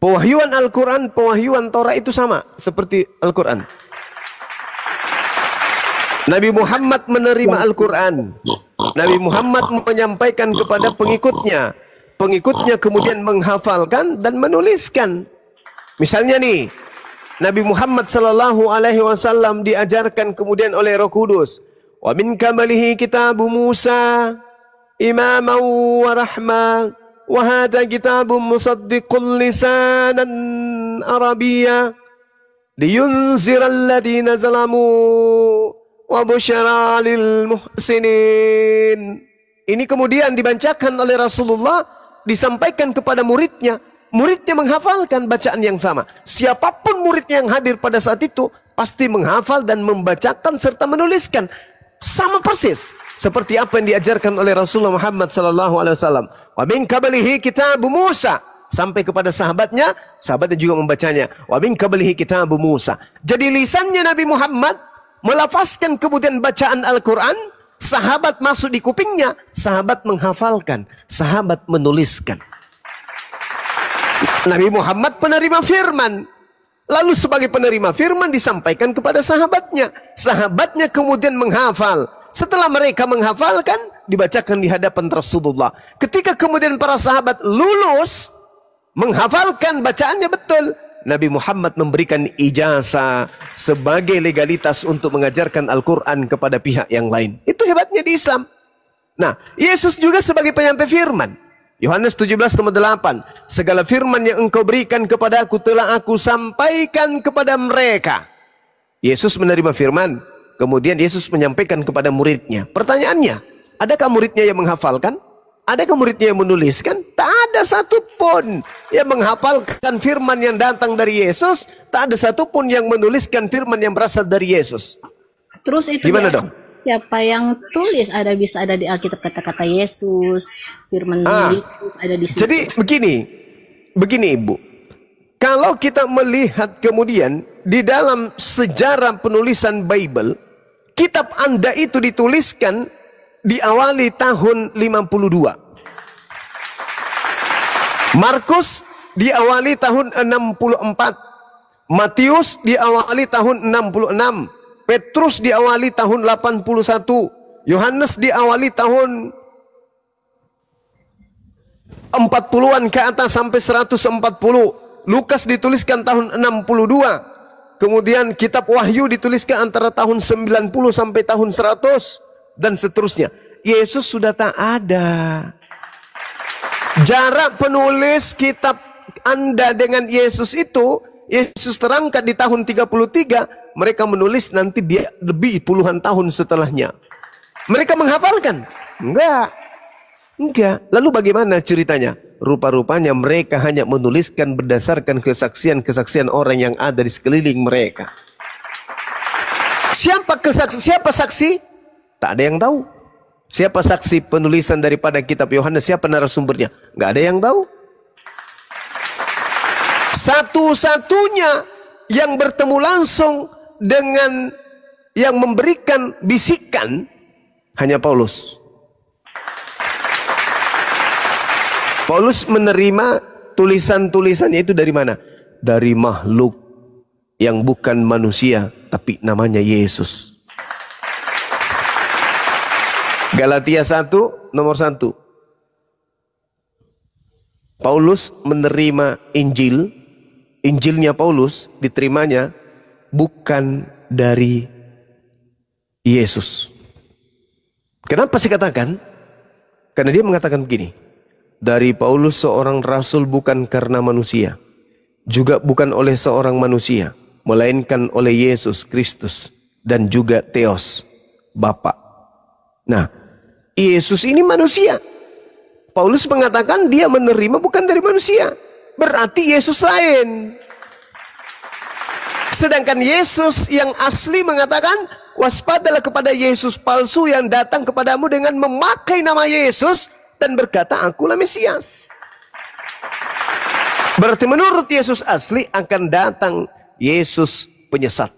Pewahyuan Al-Quran, pewahyuan Torah itu sama seperti Al-Quran. Nabi Muhammad menerima Al-Quran. Nabi Muhammad menyampaikan kepada pengikutnya. Pengikutnya kemudian menghafalkan dan menuliskan. Misalnya nih, Nabi Muhammad sallallahu alaihi wasallam diajarkan kemudian oleh Roh Kudus. Wa min kamalihi kitabu Musa imaman wa rahmah wa hadha kitabun musaddiqul lisanan arabiyya liyunzira alladhina zalamu wa busyara lil muhsinin. Ini kemudian dibacakan oleh Rasulullah, disampaikan kepada muridnya. Muridnya menghafalkan bacaan yang sama. Siapapun muridnya yang hadir pada saat itu pasti menghafal dan membacakan serta menuliskan. Sama persis seperti apa yang diajarkan oleh Rasulullah Muhammad sallallahu alaihi wasallam. Wa min qablihi kitabu Musa, sampai kepada sahabatnya, sahabatnya juga membacanya. Wa min qablihi kitabu Musa. Jadi lisannya Nabi Muhammad melafazkan kemudian bacaan Al-Quran, sahabat masuk di kupingnya, sahabat menghafalkan, sahabat menuliskan. Nabi Muhammad penerima firman. Lalu sebagai penerima firman disampaikan kepada sahabatnya. Sahabatnya kemudian menghafal. Setelah mereka menghafalkan, dibacakan di hadapan Rasulullah. Ketika kemudian para sahabat lulus, menghafalkan bacaannya betul, Nabi Muhammad memberikan ijazah sebagai legalitas untuk mengajarkan Al-Quran kepada pihak yang lain. Itu hebatnya di Islam. Nah, Yesus juga sebagai penyampai firman. Yohanes 17:8. Segala firman yang engkau berikan kepada aku telah aku sampaikan kepada mereka. Yesus menerima firman. Kemudian Yesus menyampaikan kepada muridnya. Pertanyaannya, adakah muridnya yang menghafalkan? Adakah muridnya yang menuliskan? Tak ada satupun yang menghafalkan firman yang datang dari Yesus. Tak ada satupun yang menuliskan firman yang berasal dari Yesus. Terus itu gimana dong? Siapa yang tulis? Bisa ada di Alkitab kata-kata Yesus, firman Yesus ada di situ. Jadi begini Ibu. Kalau kita melihat kemudian di dalam sejarah penulisan Bible, kitab Anda itu dituliskan diawali tahun 52. Markus diawali tahun 64. Matius diawali tahun 66. Petrus diawali tahun 81. Yohanes diawali tahun 40-an ke atas sampai 140. Lukas dituliskan tahun 62. Kemudian kitab Wahyu dituliskan antara tahun 90 sampai tahun 100 dan seterusnya. Yesus sudah tak ada. Jarak penulis kitab Anda dengan Yesus itu, Yesus terangkat di tahun 33. Mereka menulis nanti dia lebih puluhan tahun setelahnya. Mereka menghafalkan? Enggak. Lalu bagaimana ceritanya? Rupa-rupanya mereka hanya menuliskan berdasarkan kesaksian-kesaksian orang yang ada di sekeliling mereka. Siapa saksi? Tak ada yang tahu. Siapa saksi penulisan daripada kitab Yohanes? Siapa narasumbernya? Enggak ada yang tahu. Satu-satunya yang bertemu langsung dengan yang memberikan bisikan hanya Paulus. Paulus menerima tulisan-tulisannya itu dari mana? Dari makhluk yang bukan manusia, tapi namanya Yesus. Galatia 1 nomor 1. Paulus menerima Injil. Injilnya Paulus diterimanya bukan dari Yesus. Kenapa saya katakan? Karena dia mengatakan begini. Dari Paulus seorang rasul bukan karena manusia. Juga bukan oleh seorang manusia. Melainkan oleh Yesus Kristus. Dan juga Theos, Bapa. Nah, Yesus ini manusia. Paulus mengatakan dia menerima bukan dari manusia. Berarti Yesus lain. Sedangkan Yesus yang asli mengatakan, waspadalah kepada Yesus palsu yang datang kepadamu dengan memakai nama Yesus dan berkata, akulah Mesias. Berarti menurut Yesus asli akan datang Yesus penyesat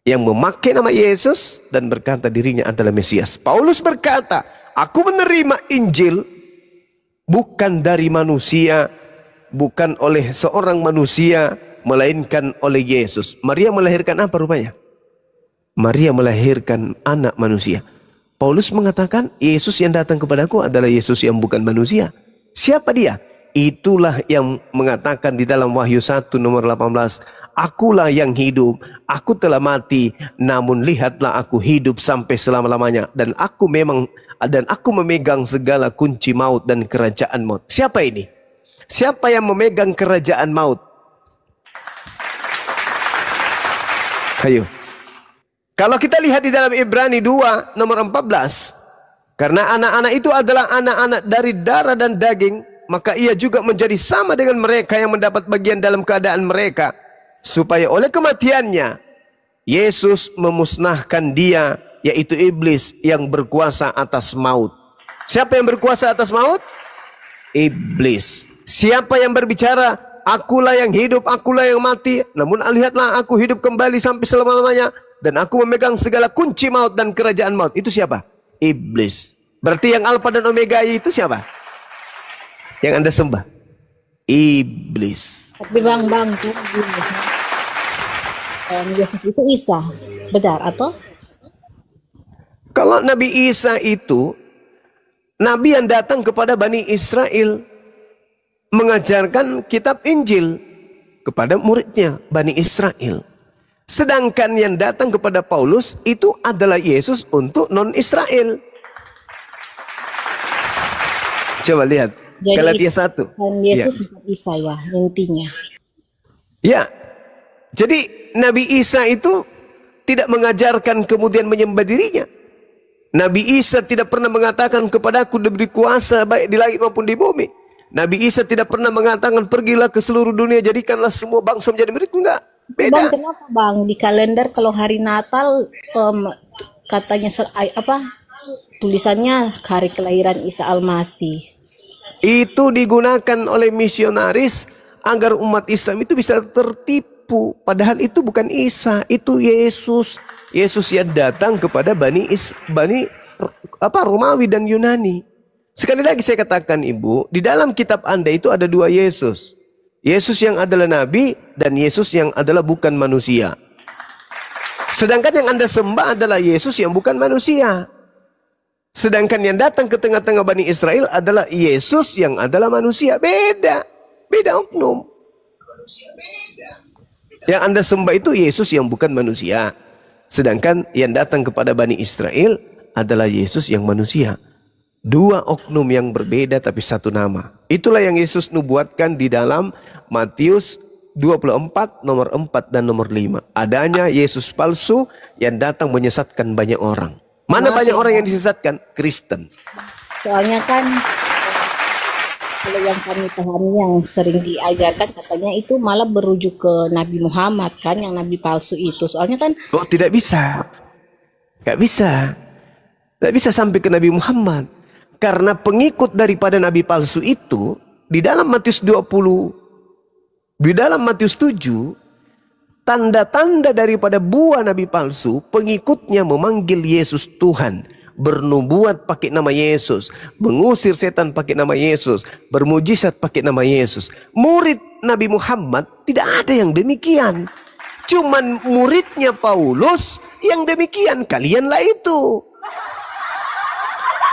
yang memakai nama Yesus dan berkata dirinya adalah Mesias. Paulus berkata, aku menerima Injil bukan dari manusia, bukan oleh seorang manusia, melainkan oleh Yesus. Maria melahirkan apa rupanya? Maria melahirkan anak manusia. Paulus mengatakan Yesus yang datang kepadaku adalah Yesus yang bukan manusia. Siapa dia? Itulah yang mengatakan di dalam Wahyu 1 nomor 18, akulah yang hidup, aku telah mati, namun lihatlah aku hidup sampai selama-lamanya, dan aku memegang segala kunci maut dan kerajaan maut. Siapa ini? Siapa yang memegang kerajaan maut? Ayo. Kalau kita lihat di dalam Ibrani 2 nomor 14, karena anak-anak itu adalah anak-anak dari darah dan daging, maka ia juga menjadi sama dengan mereka yang mendapat bagian dalam keadaan mereka, supaya oleh kematiannya Yesus memusnahkan dia, yaitu iblis yang berkuasa atas maut. Siapa yang berkuasa atas maut? Iblis. Siapa yang berbicara, akulah yang hidup, akulah yang mati, namun lihatlah aku hidup kembali sampai selama-lamanya, dan aku memegang segala kunci maut dan kerajaan maut. Itu siapa? Iblis. Berarti yang Alfa dan Omega itu siapa? Yang Anda sembah? Iblis. Tapi bang, Yesus itu Isa, benar atau? Kalau Nabi Isa itu Nabi yang datang kepada Bani Israel, mengajarkan kitab Injil kepada muridnya Bani Israel. Sedangkan yang datang kepada Paulus itu adalah Yesus untuk non-Israel. Coba lihat Galatia 1. Yesus bukan Isa ya intinya. Ya. Jadi Nabi Isa itu tidak mengajarkan kemudian menyembah dirinya. Nabi Isa tidak pernah mengatakan kepadaku diberi kuasa baik di langit maupun di bumi. Nabi Isa tidak pernah mengatakan pergilah ke seluruh dunia, jadikanlah semua bangsa menjadi muridku. Enggak. Beda. Bang, kenapa bang di kalender kalau hari Natal katanya tulisannya hari kelahiran Isa Al-Masih? Itu digunakan oleh misionaris agar umat Islam itu bisa tertipu. Padahal itu bukan Isa, itu Yesus. Yesus yang datang kepada Romawi dan Yunani. Sekali lagi saya katakan Ibu, di dalam kitab Anda itu ada dua Yesus. Yesus yang adalah nabi dan Yesus yang adalah bukan manusia. Sedangkan yang Anda sembah adalah Yesus yang bukan manusia. Sedangkan yang datang ke tengah-tengah Bani Israel adalah Yesus yang adalah manusia. Beda. Beda oknum. Yang Anda sembah itu Yesus yang bukan manusia. Sedangkan yang datang kepada Bani Israel adalah Yesus yang manusia. Dua oknum yang berbeda tapi satu nama. Itulah yang Yesus nubuatkan di dalam Matius 24 nomor 4 dan nomor 5. Adanya Yesus palsu yang datang menyesatkan banyak orang. Mana banyak orang yang disesatkan? Kristen. Soalnya kan kalau yang kami pahami yang sering diajarkan katanya itu malah berujuk ke Nabi Muhammad kan, yang Nabi palsu itu. Soalnya kan tidak bisa. Gak bisa. Gak bisa sampai ke Nabi Muhammad. Karena pengikut daripada Nabi palsu itu di dalam Matius 20, di dalam Matius 7, tanda-tanda daripada buah Nabi palsu, pengikutnya memanggil Yesus Tuhan, bernubuat pakai nama Yesus, mengusir setan pakai nama Yesus, bermujizat pakai nama Yesus. Murid Nabi Muhammad tidak ada yang demikian. Cuman muridnya Paulus yang demikian. Kalianlah itu.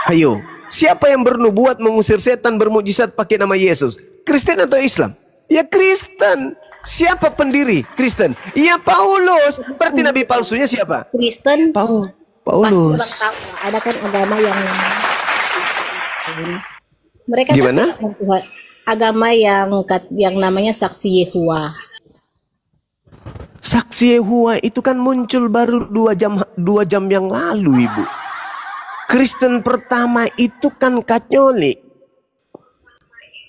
Ayo. Siapa yang bernubuat mengusir setan bermujizat pakai nama Yesus? Kristen atau Islam? Ya Kristen. Siapa pendiri Kristen? Ya Paulus. Berarti nabi palsunya siapa? Kristen. Paulus. Pasti orang tahu. Ada kan agama yang mereka gimana? Agama yang namanya Saksi Yehua. Saksi Yehua itu kan muncul baru 2 jam yang lalu, Ibu. Kristen pertama itu kan Katolik.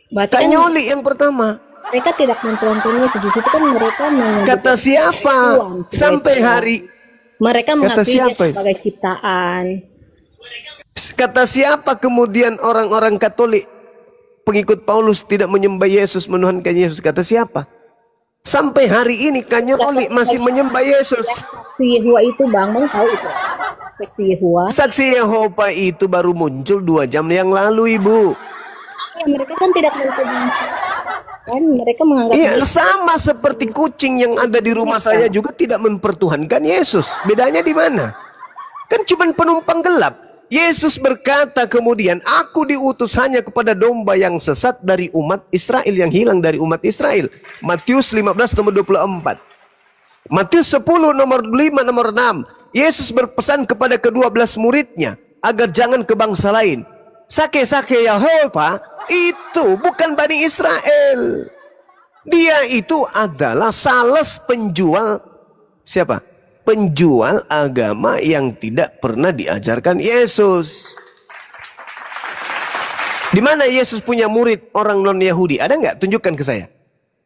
Katolik yang pertama. Mereka tidak mencontohnya sejujurnya itu kan mereka kata siapa? Sampai hari mereka mengakui sebagai ciptaan. Kata siapa kemudian orang-orang Katolik pengikut Paulus tidak menyembah Yesus, menuhankan Yesus? Kata siapa? Sampai hari ini Katolik masih menyembah Yesus. Saksi Yehua itu Bang tahu itu. Saksi Yehua. Saksi Yehova itu baru muncul 2 jam yang lalu, Ibu. Ya, mereka kan tidak mencoba. kan mereka menganggap Iya, sama seperti kucing yang ada di rumah saya juga tidak mempertuhankan Yesus. Bedanya di mana? Kan cuma penumpang gelap. Yesus berkata kemudian, aku diutus hanya kepada domba yang sesat dari umat Israel, yang hilang dari umat Israel. Matius 15 nomor 24. Matius 10 nomor 5 nomor 6. Yesus berpesan kepada ke-12 muridnya agar jangan ke bangsa lain. Sake Yahova itu bukan Bani Israel. Dia itu adalah sales penjual siapa? Penjual agama yang tidak pernah diajarkan Yesus. Di mana Yesus punya murid orang non-Yahudi? Ada nggak? Tunjukkan ke saya.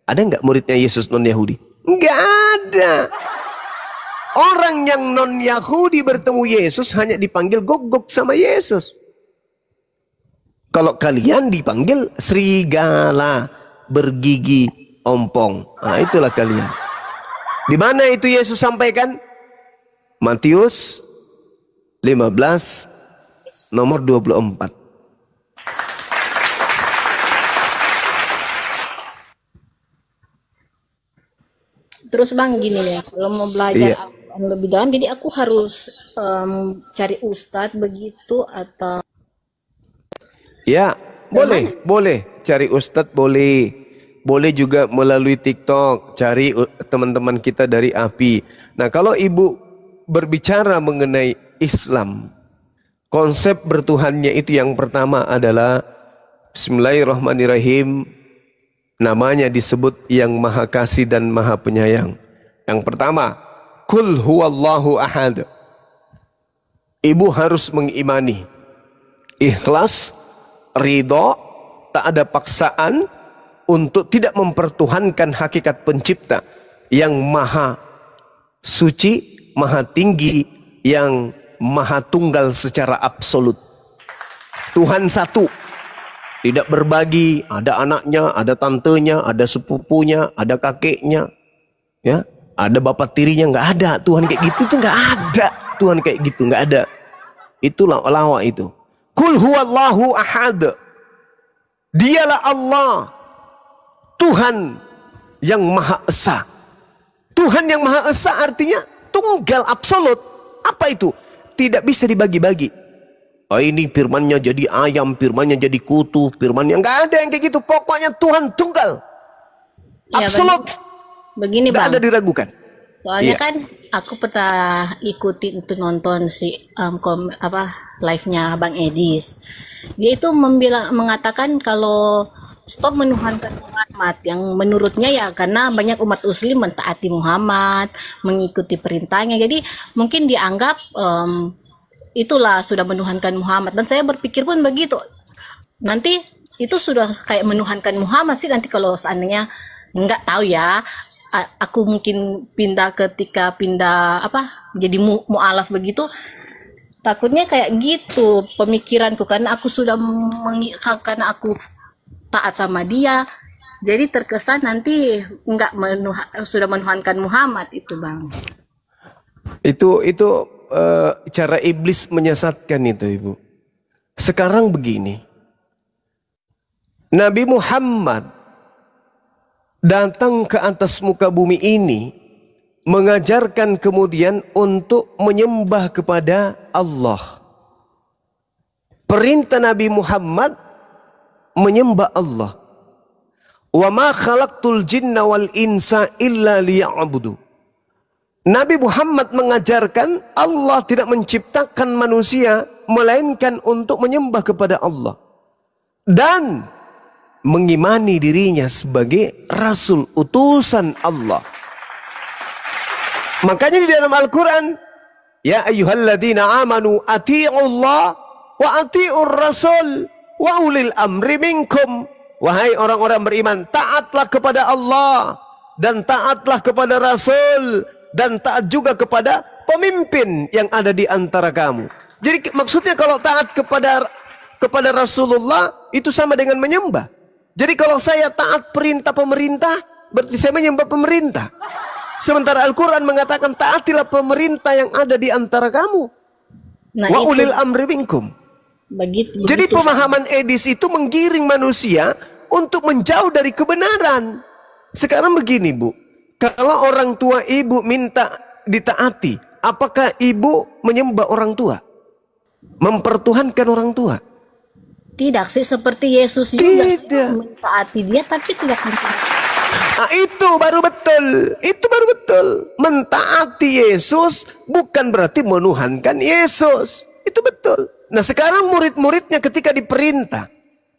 Ada nggak muridnya Yesus non-Yahudi? Nggak ada. Orang yang non-Yahudi bertemu Yesus hanya dipanggil gogok sama Yesus. Kalau kalian dipanggil serigala bergigi ompong. Nah, itulah kalian. Di mana itu Yesus sampaikan? Matius 15 nomor 24. terus Bang gini nih, kalau mau belajar lebih dalam, jadi aku harus cari ustadz begitu atau? Ya, boleh cari ustadz, boleh juga melalui TikTok, cari teman-teman kita dari API. Nah, kalau ibu berbicara mengenai Islam, konsep bertuhannya itu yang pertama adalah Bismillahirrahmanirrahim. Namanya disebut yang maha kasih dan maha penyayang. Yang pertama, Kul huwallahu ahad. Ibu harus mengimani, ikhlas, ridho, tak ada paksaan untuk tidak mempertuhankan hakikat pencipta yang maha suci, maha tinggi, yang maha tunggal secara absolut. Tuhan satu, tidak berbagi, ada anaknya, ada tantenya, ada sepupunya, ada kakeknya, ya, ada bapak tirinya. Nggak ada Tuhan kayak gitu, tuh nggak ada Tuhan kayak gitu, nggak ada. Itulah lawak itu. Kul huwallahu ahad. Dialah Allah, Tuhan yang Maha Esa. Tuhan yang Maha Esa artinya tunggal absolut. Apa itu? Tidak bisa dibagi-bagi. Oh, ini firmannya jadi ayam, firmannya jadi kutu, firmannya nggak ada yang kayak gitu. Pokoknya Tuhan tunggal, absolut. Begini Bang, nggak ada diragukan. soalnya kan aku pernah ikutin itu, nonton si live-nya Bang Edis. Dia itu mengatakan kalau stop menuhankan Muhammad, yang menurutnya ya karena banyak umat muslim mentaati Muhammad, mengikuti perintahnya, jadi mungkin dianggap itulah sudah menuhankan Muhammad. Dan saya berpikir pun begitu, nanti itu sudah kayak menuhankan Muhammad sih nanti kalau seandainya, nggak tahu ya, aku mungkin ketika pindah jadi mu'alaf begitu, takutnya kayak gitu pemikiranku, karena aku sudah karena aku taat sama dia, jadi terkesan nanti nggak sudah menuhankan Muhammad itu Bang. Itu cara iblis menyesatkan itu, Ibu. Sekarang begini, Nabi Muhammad datang ke atas muka bumi ini mengajarkan kemudian untuk menyembah kepada Allah. Perintah Nabi Muhammad menyembah Allah. Wa ma khalaqtul jinna wal insa illa liya'budu. Nabi Muhammad mengajarkan Allah tidak menciptakan manusia melainkan untuk menyembah kepada Allah dan mengimani dirinya sebagai rasul utusan Allah. Makanya di dalam Al-Quran, ya ayyuhalladzina amanu ati'ullah wa ati'ur rasul wa ulil amri minkum. Wahai orang-orang beriman, taatlah kepada Allah dan taatlah kepada Rasul dan taat juga kepada pemimpin yang ada di antara kamu. Jadi maksudnya kalau taat kepada Rasulullah itu sama dengan menyembah. Jadi kalau saya taat perintah pemerintah, berarti saya menyembah pemerintah. Sementara Al-Quran mengatakan taatilah pemerintah yang ada di antara kamu. Wa ulil amri minkum. Jadi pemahaman Edis itu menggiring manusia untuk menjauh dari kebenaran. Sekarang begini Bu, kalau orang tua ibu minta ditaati, apakah ibu menyembah orang tua? Mempertuhankan orang tua? Tidak sih, seperti Yesus juga Tidak. mentaati dia tapi tidak mentaati. Nah, itu baru betul. Itu baru betul. Mentaati Yesus bukan berarti menuhankan Yesus. Itu betul. Nah, sekarang murid-muridnya ketika diperintah,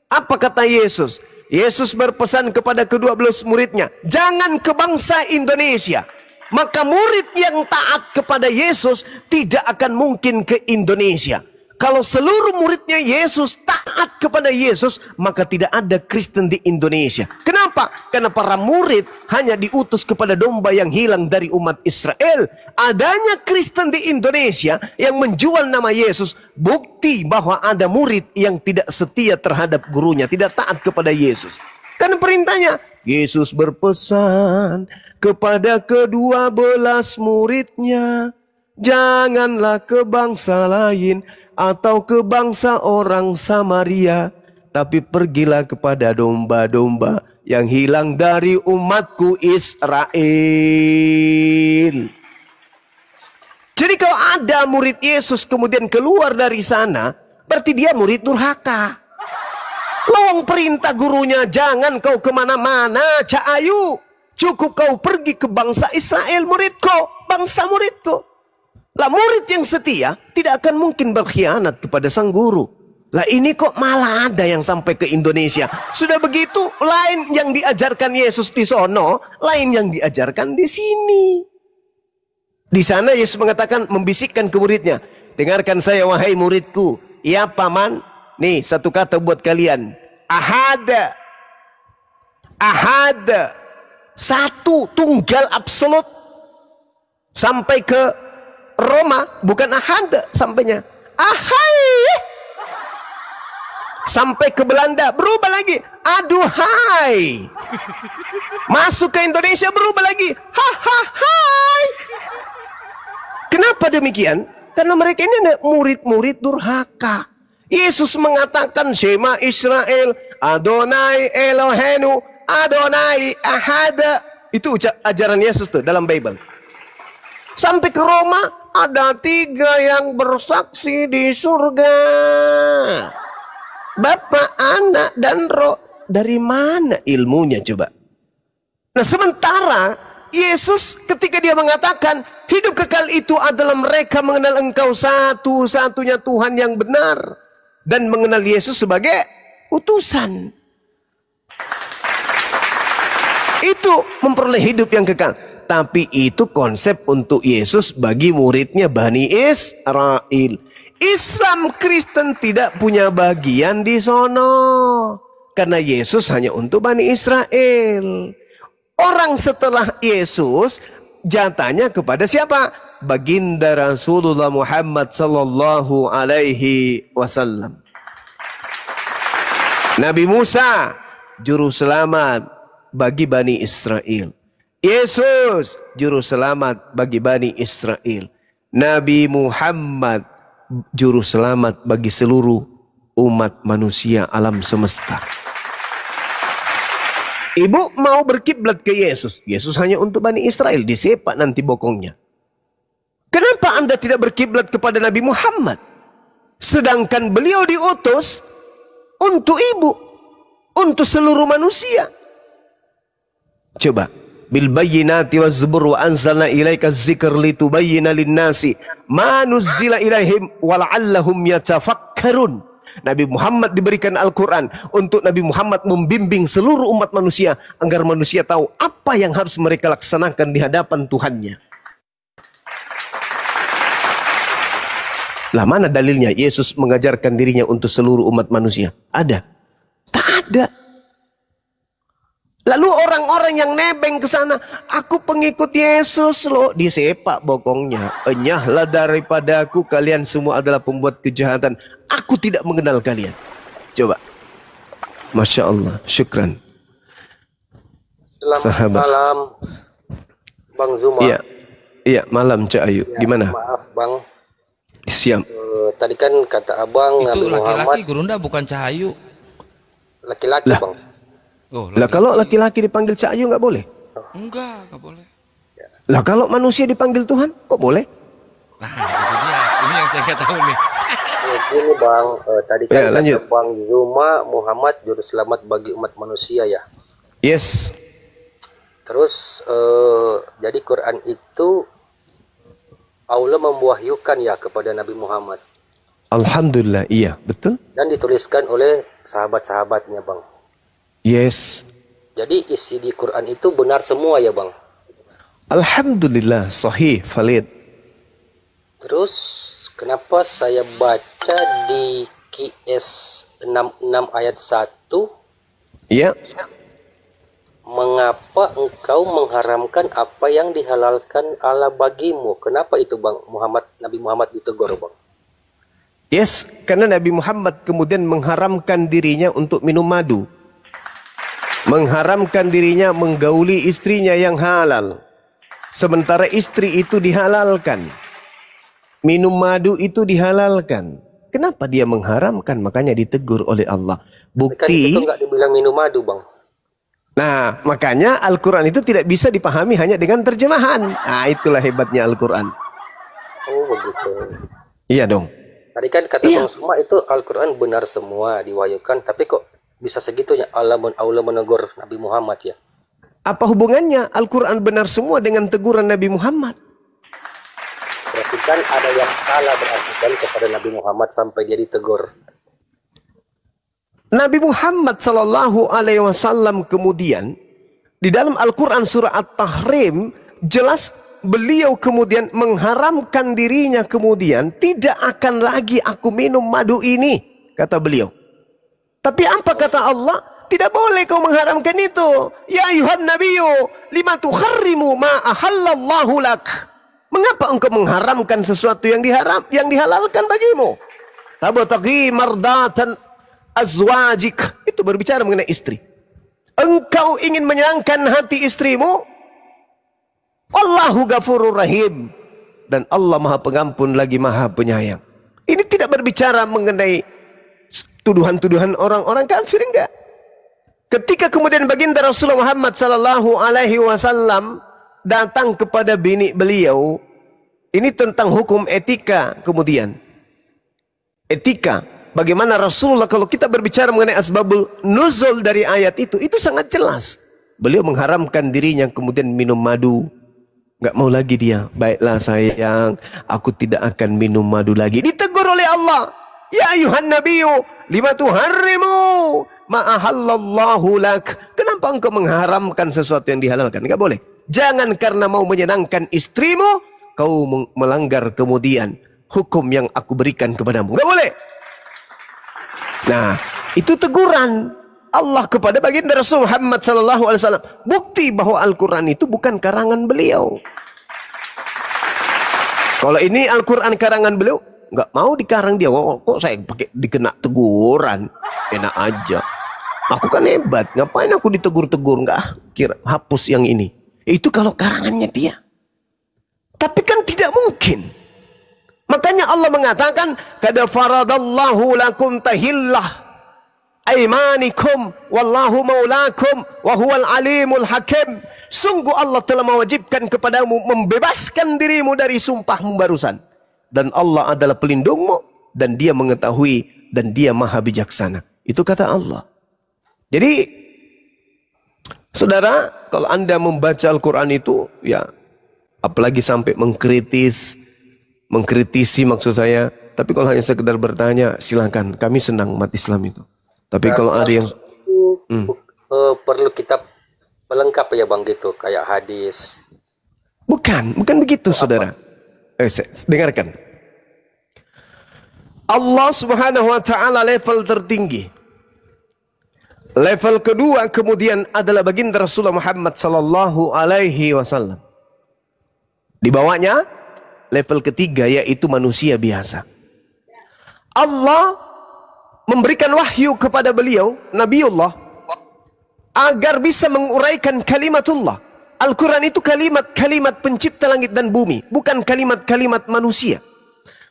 apa kata Yesus? Yesus berpesan kepada kedua belas muridnya, jangan ke bangsa Indonesia. Maka murid yang taat kepada Yesus tidak akan mungkin ke Indonesia. Kalau seluruh muridnya Yesus taat kepada Yesus, maka tidak ada Kristen di Indonesia. Kenapa? Karena para murid hanya diutus kepada domba yang hilang dari umat Israel. Adanya Kristen di Indonesia yang menjual nama Yesus, bukti bahwa ada murid yang tidak setia terhadap gurunya, tidak taat kepada Yesus. Karena perintahnya, Yesus berpesan kepada kedua-belas muridnya, janganlah ke bangsa lain atau ke bangsa orang Samaria, tapi pergilah kepada domba-domba yang hilang dari umatku Israel. Jadi kalau ada murid Yesus kemudian keluar dari sana, berarti dia murid durhaka. Lawang perintah gurunya, jangan kau kemana-mana, Cak Ayu. Cukup kau pergi ke bangsa Israel, muridku, bangsa muridku. Lah murid yang setia tidak akan mungkin berkhianat kepada sang guru. Lah ini kok malah ada yang sampai ke Indonesia. Sudah begitu, lain yang diajarkan Yesus di sono, lain yang diajarkan di sini. Di sana Yesus mengatakan, membisikkan ke muridnya, dengarkan saya wahai muridku. Ya paman, nih satu kata buat kalian. Ahada. Ahada. Satu, tunggal absolut. Sampai ke Roma, bukan ahada sampainya. Ahai. Sampai ke Belanda, berubah lagi. Aduhai. Masuk ke Indonesia, berubah lagi. Hahahai. Kenapa demikian? Karena mereka ini ada murid-murid durhaka. Yesus mengatakan, Shema Israel, Adonai Elohenu, Adonai Ahada. Itu ajaran Yesus tuh dalam Bible. Sampai ke Roma, ada 3 yang bersaksi di surga. Bapa, Anak, dan Roh. Dari mana ilmunya coba? Nah sementara Yesus ketika dia mengatakan hidup kekal itu adalah mereka mengenal Engkau satu-satunya Tuhan yang benar. Dan mengenal Yesus sebagai utusan. Itu memperoleh hidup yang kekal. Tapi itu konsep untuk Yesus bagi muridnya Bani Israel. Islam Kristen tidak punya bagian di sono. Karena Yesus hanya untuk Bani Israel. Orang setelah Yesus jatahnya kepada siapa? Baginda Rasulullah Muhammad sallallahu alaihi wasallam. Nabi Musa juru selamat bagi Bani Israel. Yesus juru selamat bagi Bani Israel. Nabi Muhammad juru selamat bagi seluruh umat manusia alam semesta. Ibu mau berkiblat ke Yesus. Yesus hanya untuk Bani Israel. Disepak nanti bokongnya. Kenapa Anda tidak berkiblat kepada Nabi Muhammad? Sedangkan beliau diutus untuk ibu. Untuk seluruh manusia. Coba. Bil bayyinati waz zubur wa anzalna ilaika dzikr litubayyana lin-nasi ma nuzzila ilaihim wa la'allahum yatafakkarun. Nabi Muhammad diberikan Al-Quran untuk Nabi Muhammad membimbing seluruh umat manusia agar manusia tahu apa yang harus mereka laksanakan di hadapan Tuhannya. Lah mana dalilnya Yesus mengajarkan dirinya untuk seluruh umat manusia? Ada? Tak ada. Lalu orang-orang yang nebeng ke sana, aku pengikut Yesus loh, disepak bokongnya. Enyahlah daripadaku, kalian semua adalah pembuat kejahatan. Aku tidak mengenal kalian. Coba. Masya Allah, syukran. Salam Bang Zuma. Iya, malam Cak Ayu. Ya, gimana? Maaf Bang. Siap. Tadi kan kata Abang itu Nabi laki-laki Muhammad Gurunda bukan Cahayu. laki-laki Lah. Bang. Oh, Lah kalau laki-laki dipanggil Cak Ayu nggak boleh? Enggak boleh. Lah kalau manusia dipanggil Tuhan kok boleh? Nah, itu dia. Ini yang saya nggak tahu nih. Ini Bang, tadi kan Ya, lanjut. kata Bang Zuma Muhammad juru selamat bagi umat manusia ya. Yes. Terus jadi Quran itu Allah memwahyukan ya kepada Nabi Muhammad Alhamdulillah, iya, betul. dan dituliskan oleh sahabat-sahabatnya Bang. Yes. Jadi isi di Quran itu benar semua ya Bang. Alhamdulillah, sahih, valid. Terus kenapa saya baca di QS 66 ayat 1, Ya. mengapa engkau mengharamkan apa yang dihalalkan Allah bagimu? Kenapa itu Bang Nabi Muhammad ditegur Bang? Yes, karena Nabi Muhammad kemudian mengharamkan dirinya untuk minum madu. Mengharamkan dirinya menggauli istrinya yang halal. Sementara istri itu dihalalkan. Minum madu itu dihalalkan. Kenapa dia mengharamkan? Makanya ditegur oleh Allah. Kan Bukti. itu nggak dibilang minum madu Bang. Nah, makanya Al-Quran itu tidak bisa dipahami hanya dengan terjemahan. Nah, itulah hebatnya Al-Quran. Oh begitu. Iya dong. Tadi kan kata Iya. Bang Suma itu Al-Quran benar semua diwahyukan, tapi kok bisa segitunya Allah menegur Nabi Muhammad ya? Apa hubungannya Al-Quran benar semua dengan teguran Nabi Muhammad? Berarti kan ada yang salah berarti kan kepada Nabi Muhammad sampai dia ditegur. Nabi Muhammad Sallallahu Alaihi Wasallam kemudian di dalam Al-Quran surah At-Tahrim jelas beliau kemudian mengharamkan dirinya kemudian tidak akan lagi aku minum madu ini, kata beliau. Tapi apa kata Allah? Tidak boleh kau mengharamkan itu. Ya ayuhan nabiyyu lima tuharrimu ma ahallallahu lak. Mengapa engkau mengharamkan sesuatu yang dihalalkan bagimu? Tabtaghi mardatan azwajik. Itu berbicara mengenai istri. Engkau ingin menyenangkan hati istrimu? Wallahu ghafurur rahim. Dan Allah Maha Pengampun lagi Maha Penyayang. Ini tidak berbicara mengenai tuduhan-tuduhan orang-orang kafir, enggak. Ketika kemudian baginda Rasulullah Muhammad sallallahu alaihi wasallam datang kepada bini beliau, ini tentang hukum etika kemudian. Etika, bagaimana Rasulullah kalau kita berbicara mengenai asbabul nuzul dari ayat itu sangat jelas. Beliau mengharamkan dirinya kemudian minum madu. Enggak mau lagi dia. Baiklah sayang, aku tidak akan minum madu lagi. Ditegur oleh Allah. Ya ayuhan nabiyyu lima tuharrimu ma ahallallahu lak. Kenapa engkau mengharamkan sesuatu yang dihalalkan? Enggak boleh. Jangan karena mau menyenangkan istrimu kau melanggar kemudian hukum yang aku berikan kepadamu. Enggak boleh. Nah, itu teguran Allah kepada baginda Rasul Muhammad sallallahu alaihi wasallam. Bukti bahwa Al-Qur'an itu bukan karangan beliau. Kalau ini Al-Qur'an karangan beliau, nggak mau dikarang dia. Oh, kok saya pakai dikena teguran? Enak aja. Aku kan hebat. Ngapain aku ditegur-tegur? Nggak kira hapus yang ini. Itu kalau karangannya dia. Tapi kan tidak mungkin. Makanya Allah mengatakan, "Qad faradallahu lakum tahillah aimanikum wallahu maulakum wa huwal alimul hakim." Sungguh Allah telah mewajibkan kepadamu membebaskan dirimu dari sumpahmu barusan. Dan Allah adalah pelindungmu dan dia mengetahui dan dia maha bijaksana. Itu kata Allah. Jadi saudara, kalau Anda membaca Al-Quran itu, ya apalagi sampai mengkritisi maksud saya. Tapi kalau hanya sekedar bertanya, silakan. Kami senang umat Islam itu. Tapi kalau ada yang perlu kitab pelengkap ya Bang gitu, kayak hadis. bukan begitu saudara. Dengarkan. Allah Subhanahu wa taala level tertinggi. Level kedua kemudian adalah baginda Rasulullah Muhammad sallallahu alaihi wasallam. Di bawahnya level ketiga yaitu manusia biasa. Allah memberikan wahyu kepada beliau, Nabiullah, agar bisa menguraikan kalimatullah. Al-Quran itu kalimat-kalimat pencipta langit dan bumi, bukan kalimat-kalimat manusia.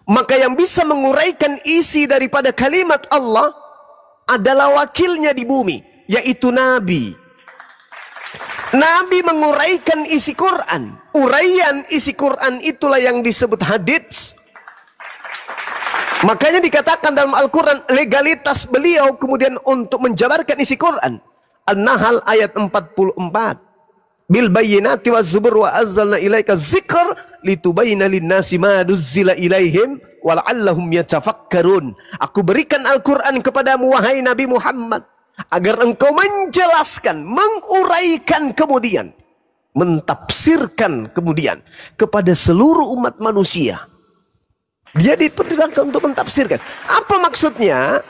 Maka yang bisa menguraikan isi daripada kalimat Allah adalah wakilnya di bumi, yaitu Nabi. Nabi menguraikan isi Quran. Uraian isi Quran itulah yang disebut hadits. Makanya dikatakan dalam Al-Quran, legalitas beliau kemudian untuk menjabarkan isi Quran. An-Nahl ayat 44. Bil bayyinati waz zubur wa anzalna ilaika dzikr litubayyana lin-nasi ma nuzzila ilaihim wa la'allahum yatafakkarun. Aku berikan Al-Quran kepadamu wahai Nabi Muhammad agar engkau menjelaskan, menguraikan kemudian, mentafsirkan kemudian kepada seluruh umat manusia. Dia diperintahkan untuk mentafsirkan. Apa maksudnya?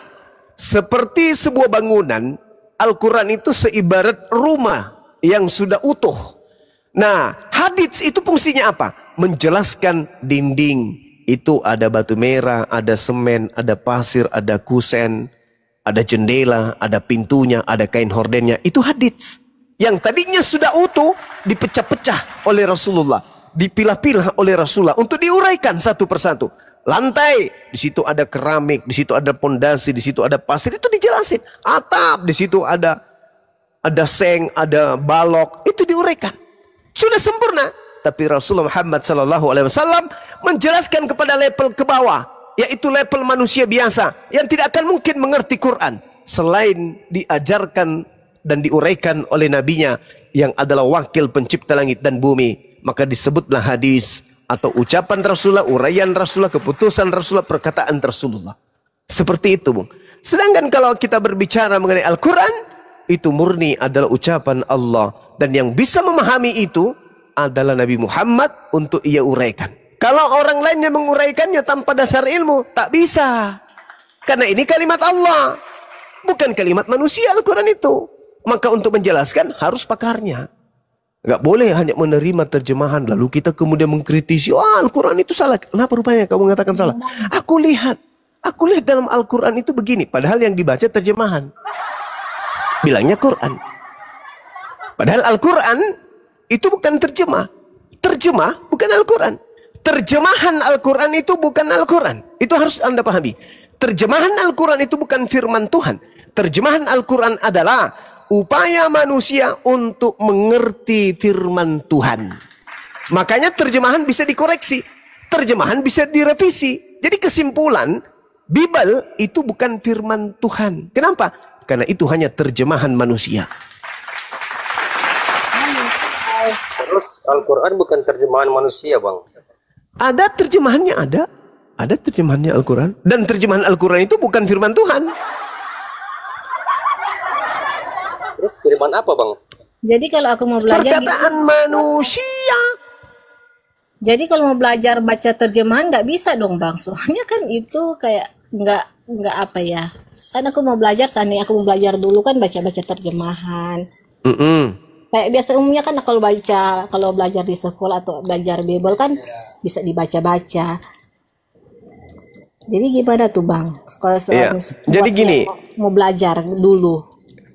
Seperti sebuah bangunan, Al-Quran itu seibarat rumah yang sudah utuh. Nah, hadits itu fungsinya apa? Menjelaskan dinding. Itu ada batu merah, ada semen, ada pasir, ada kusen, ada jendela, ada pintunya, ada kain hordennya. Itu hadits. Yang tadinya sudah utuh, dipecah-pecah oleh Rasulullah. Dipilah-pilah oleh Rasulullah untuk diuraikan satu persatu. Lantai, di situ ada keramik, di situ ada pondasi, di situ ada pasir, itu dijelasin. Atap, di situ ada seng, ada balok, itu diuraikan. Sudah sempurna. Tapi Rasulullah Muhammad SAW menjelaskan kepada level ke bawah, yaitu level manusia biasa yang tidak akan mungkin mengerti Quran selain diajarkan dan diuraikan oleh nabinya yang adalah wakil pencipta langit dan bumi. Maka disebutlah hadis atau ucapan Rasulullah, uraian Rasulullah, keputusan Rasulullah, perkataan Rasulullah. Seperti itu, Bung. Sedangkan kalau kita berbicara mengenai Al-Quran, itu murni adalah ucapan Allah. Dan yang bisa memahami itu adalah Nabi Muhammad untuk ia uraikan. Kalau orang lainnya menguraikannya tanpa dasar ilmu, tak bisa. Karena ini kalimat Allah, bukan kalimat manusia Al-Quran itu. Maka untuk menjelaskan harus pakarnya. Nggak boleh hanya menerima terjemahan lalu kita kemudian mengkritisi, oh Al-Quran itu salah. Kenapa rupanya kamu mengatakan salah? Aku lihat dalam Al-Quran itu begini. Padahal yang dibaca terjemahan. Bilangnya Quran. Padahal Al-Quran itu bukan terjemah. Terjemah bukan Al-Quran. Terjemahan Al-Quran itu bukan Al-Quran. Itu harus Anda pahami. Terjemahan Al-Quran itu bukan firman Tuhan. Terjemahan Al-Quran adalah upaya manusia untuk mengerti firman Tuhan. Makanya terjemahan bisa dikoreksi. Terjemahan bisa direvisi. Jadi kesimpulan, Bible itu bukan firman Tuhan. Kenapa? Karena itu hanya terjemahan manusia. Terus Al-Quran bukan terjemahan manusia, Bang. Ada terjemahannya, ada terjemahannya Al-Quran. Dan terjemahan Al-Quran itu bukan firman Tuhan. Terus firman apa, Bang? Jadi kalau aku mau belajar perkataan manusia. Jadi kalau mau belajar baca terjemahan nggak bisa dong, Bang. Soalnya kan itu kayak nggak apa ya. Kan aku mau belajar, seandainya aku mau belajar dulu kan baca-baca terjemahan. Kayak biasa umumnya kan kalau belajar di sekolah atau belajar Bible kan bisa dibaca-baca. Jadi gimana tuh, Bang? Kalau jadi gini, mau belajar dulu.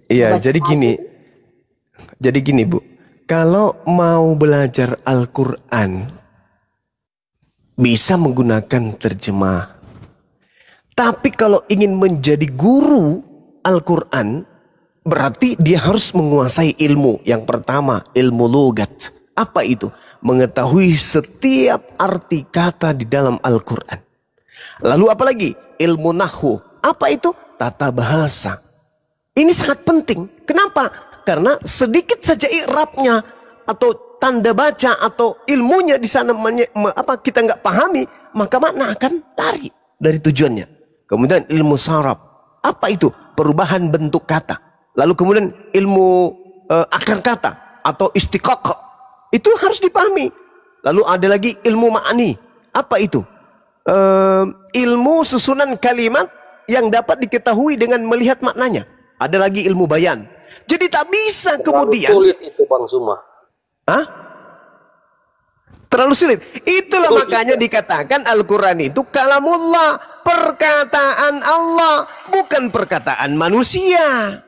Iya, jadi gini Bu. Kalau mau belajar Al-Quran bisa menggunakan terjemah. Tapi kalau ingin menjadi guru Al-Quran, berarti dia harus menguasai ilmu. Yang pertama, ilmu logat. Apa itu? Mengetahui setiap arti kata di dalam Al-Quran. Lalu apa lagi? Ilmu nahwu. Apa itu? Tata bahasa. Ini sangat penting. Kenapa? Karena sedikit saja i'rabnya atau tanda baca atau ilmunya di sana kita nggak pahami, maka makna akan lari dari tujuannya. Kemudian ilmu saraf. Apa itu? Perubahan bentuk kata. Lalu kemudian ilmu akar kata atau istiqaq. Itu harus dipahami. Lalu ada lagi ilmu ma'ani. Apa itu? Ilmu susunan kalimat yang dapat diketahui dengan melihat maknanya. Ada lagi ilmu bayan. Jadi tak bisa kemudian. Terlalu sulit itu, Bang Suma. Hah? Terlalu sulit. Itulah makanya dikatakan Al-Quran itu kalamullah. Perkataan Allah. Bukan perkataan manusia.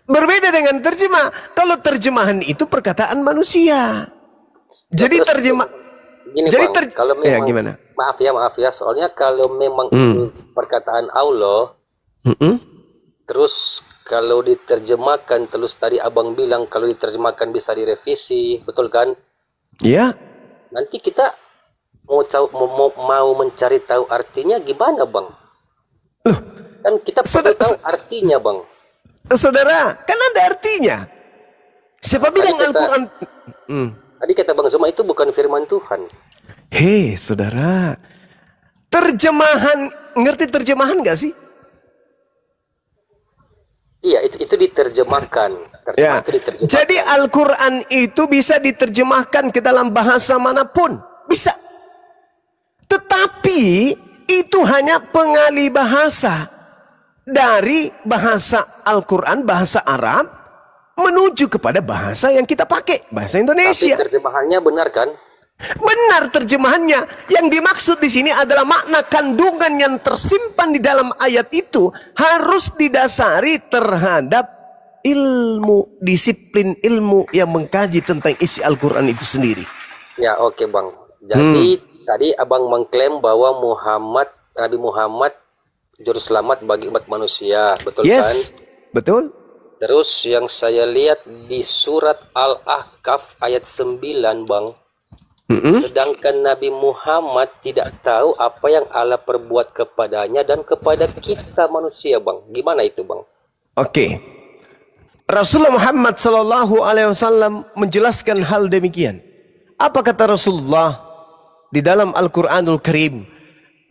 Berbeda dengan terjemah. Kalau terjemahan itu perkataan manusia. Jadi terjemah. Gini, jadi Bang, kalau memang, ya, gimana? Maaf ya. Soalnya kalau memang itu perkataan Allah, Terus kalau diterjemahkan, terus tadi abang bilang kalau diterjemahkan bisa direvisi, betul kan? Ya. Nanti kita mau mencari tahu artinya gimana bang? Loh, Kan kita perlu tahu artinya bang. saudara, kan ada artinya. Siapa bilang Al-Quran? Tadi kata Bang Zuma itu bukan firman Tuhan. Hei, saudara. Terjemahan, ngerti terjemahan nggak sih? Iya, itu diterjemahkan. Ya. Itu diterjemahkan. Jadi Al-Quran itu bisa diterjemahkan ke dalam bahasa manapun. Bisa. Tetapi itu hanya pengalih bahasa. Dari bahasa Al-Quran, bahasa Arab, menuju kepada bahasa yang kita pakai. Bahasa Indonesia. Tapi terjemahannya benar kan? Benar terjemahannya. Yang dimaksud di sini adalah makna kandungan yang tersimpan di dalam ayat itu harus didasari terhadap ilmu, disiplin ilmu yang mengkaji tentang isi Al-Quran itu sendiri. Ya, oke Bang. Jadi tadi abang mengklaim bahwa Nabi Muhammad juru selamat bagi umat manusia, betul kan? Yes, betul. Terus yang saya lihat di surat Al-Ahqaf ayat 9 Bang. Sedangkan Nabi Muhammad tidak tahu apa yang Allah perbuat kepadanya dan kepada kita manusia Bang. Gimana itu Bang? Oke. Rasulullah Muhammad SAW menjelaskan hal demikian. Apa kata Rasulullah di dalam Al-Quranul Karim?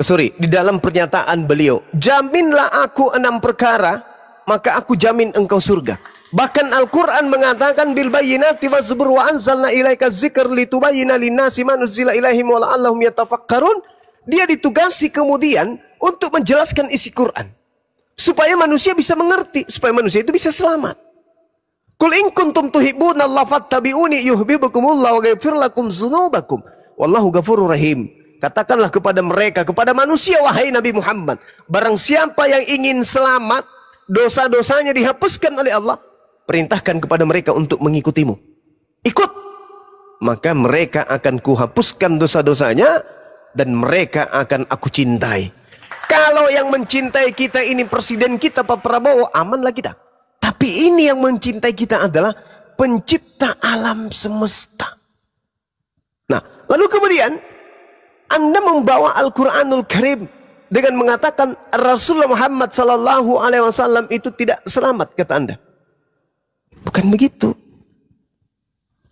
Di dalam pernyataan beliau. Jaminlah aku 6 perkara, maka aku jamin engkau surga. Bahkan Al-Quran mengatakan bil bayyinati waz-zubur wa anzalna ilaika dzikr litubayyina lin-nasi ma nuzila ilaihim wa la'allahum yatafakkarun. Dia ditugasi kemudian untuk menjelaskan isi Quran supaya manusia bisa mengerti, supaya manusia itu bisa selamat. Qul in kuntum tuhibbunallaha fattabi'uni yuhibbukumullah wa yaghfir lakum dzunubakum wallahu ghafurur rahim. Katakanlah kepada mereka, kepada manusia, wahai Nabi Muhammad, barang siapa yang ingin selamat, dosa-dosanya dihapuskan oleh Allah, perintahkan kepada mereka untuk mengikutimu. Ikut, maka mereka akan kuhapuskan dosa-dosanya dan mereka akan aku cintai. Kalau yang mencintai kita ini presiden kita Pak Prabowo, amanlah kita. Tapi ini yang mencintai kita adalah pencipta alam semesta. Nah, lalu kemudian Anda membawa Al-Quranul Karim dengan mengatakan Rasulullah Muhammad SAW itu tidak selamat, kata Anda. Bukan begitu.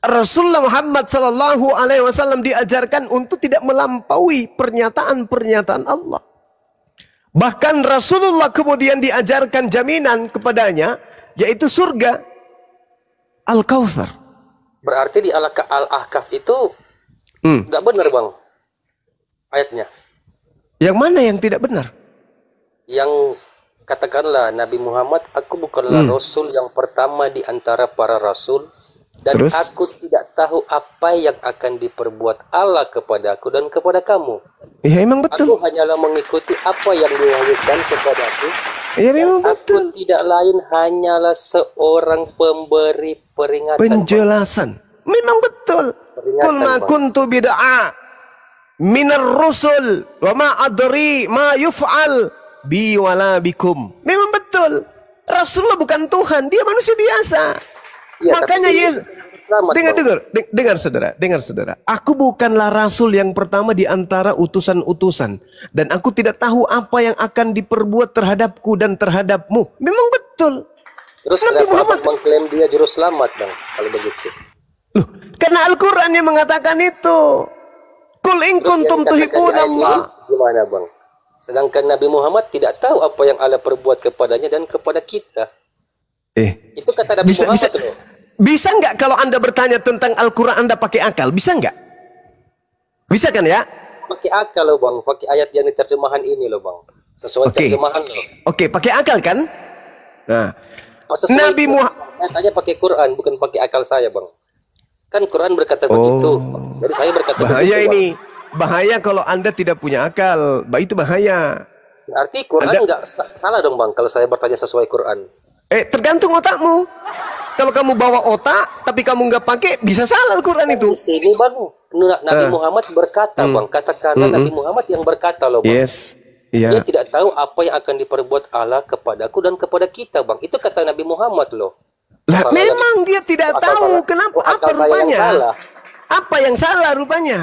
Rasulullah Muhammad SAW diajarkan untuk tidak melampaui pernyataan-pernyataan Allah. Bahkan Rasulullah kemudian diajarkan jaminan kepadanya, yaitu surga Al-Kautsar. Berarti di Al-Ahqaf itu nggak benar Bang ayatnya. Yang mana yang tidak benar? Yang katakanlah Nabi Muhammad, aku bukanlah Rasul yang pertama di antara para Rasul. Dan Terus? aku tidak tahu apa yang akan diperbuat Allah kepadaku dan kepada kamu. Ya memang betul. Aku hanyalah mengikuti apa yang diwahyukan kepadaku. Ya memang betul. Aku tidak lain hanyalah seorang pemberi peringatan. Penjelasan. Memang betul. Qul ma kuntu bid'a minar rusul wa ma adri ma yuf'al bi wala bikum. Memang betul. Rasulullah bukan Tuhan, dia manusia biasa. Ya, makanya Yesus dengar saudara. Aku bukanlah rasul yang pertama di antara utusan-utusan dan aku tidak tahu apa yang akan diperbuat terhadapku dan terhadapmu. Memang betul. Terus Nabi kenapa Muhammad mengklaim dia juru selamat Bang kalau begitu? Loh, karena Al-Quran yang mengatakan itu. Qul in kuntum tuhibbunallah. Gimana Bang? Sedangkan Nabi Muhammad tidak tahu apa yang Allah perbuat kepadanya dan kepada kita. Itu kata Nabi Muhammad loh. Bisa nggak kalau Anda bertanya tentang Al-Quran Anda pakai akal? Bisa nggak? Bisa kan ya? Pakai akal loh Bang, pakai ayat yang diterjemahan ini loh Bang. Sesuai terjemahan loh. Oke, pakai akal kan? Nah, Nabi Muhammad tanya pakai Quran, bukan pakai akal saya Bang. Kan Quran berkata begitu. Jadi saya berkata bahaya begitu, ini. Bahaya kalau Anda tidak punya akal. Itu bahaya. Berarti Quran nggak salah dong Bang kalau saya bertanya sesuai Quran. Tergantung otakmu. Kalau kamu bawa otak, tapi kamu nggak pakai, bisa salah Al-Quran itu. Di sini Bang, Nabi Muhammad berkata Bang, katakanlah Nabi Muhammad yang berkata loh Bang. Yes. Iya. Dia tidak tahu apa yang akan diperbuat Allah kepadaku dan kepada kita, Bang. Itu kata Nabi Muhammad loh. Lah, Akal memang dia tidak akal tahu saya- kenapa, akal apa saya yang rupanya? salah. Apa yang salah rupanya?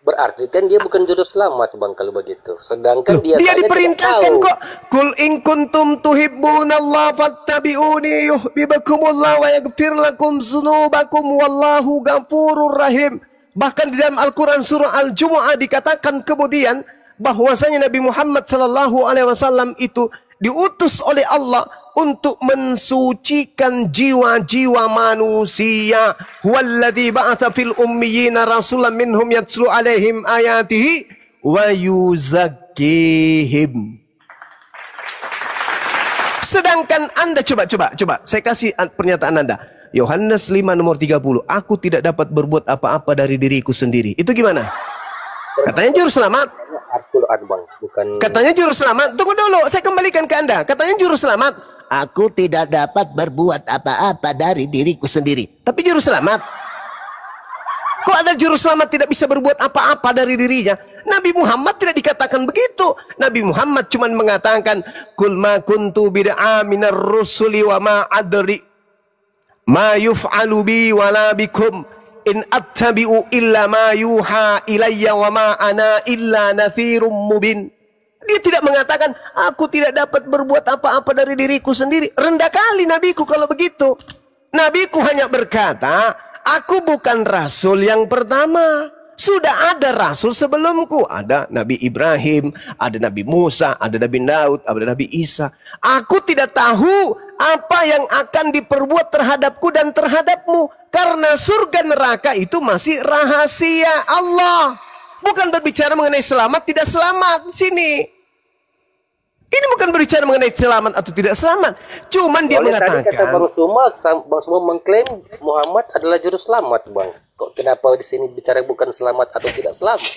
Berarti kan dia bukan juru selamat, Bang, kalau begitu. Sedangkan Dia saja tidak diperintahkan tahu. kok, kul in kuntum tuhibbunallah fattabi'uni yuhibbukumullah wa yaghfir lakum dzunubakum wallahu ghafurur rahim. Bahkan di dalam Al-Qur'an surah Al-Jumu'ah dikatakan kemudian bahwasanya Nabi Muhammad sallallahu alaihi wasallam itu diutus oleh Allah untuk mensucikan jiwa-jiwa manusia. Huwallazi ba'atha fil ummiyina rasulan minhum yatslu alaihim ayatihi wa yuzakkihim. Sedangkan Anda coba saya kasih pernyataan Anda. Yohanes 5 nomor 30. Aku tidak dapat berbuat apa-apa dari diriku sendiri. Itu gimana? Katanya juru selamat. Al-Quran, Bang, bukan. Katanya juru selamat. Tunggu dulu, saya kembalikan ke Anda. Katanya juru selamat. Aku tidak dapat berbuat apa-apa dari diriku sendiri. Tapi juru selamat. Kok ada juru selamat tidak bisa berbuat apa-apa dari dirinya? Nabi Muhammad tidak dikatakan begitu. Nabi Muhammad cuma mengatakan, Kul ma kuntu bid'a minar rusuli wa ma adri ma yuf'alu bi wala bikum in attabi'u illa ma yuha ilayya wa ma ana illa nathirum mubin. Dia tidak mengatakan, aku tidak dapat berbuat apa-apa dari diriku sendiri. Rendah kali nabiku kalau begitu. Nabiku hanya berkata, aku bukan rasul yang pertama. Sudah ada rasul sebelumku. Ada Nabi Ibrahim, ada Nabi Musa, ada Nabi Daud, ada Nabi Isa. Aku tidak tahu apa yang akan diperbuat terhadapku dan terhadapmu. Karena surga neraka itu masih rahasia Allah. Bukan berbicara mengenai selamat, tidak selamat. Sini. Ini bukan berbicara mengenai selamat atau tidak selamat. Cuman dia Oleh tadi kata mengatakan. Bang Suma mengklaim Muhammad adalah juru selamat, Bang. Kok kenapa di sini bicara bukan selamat atau tidak selamat?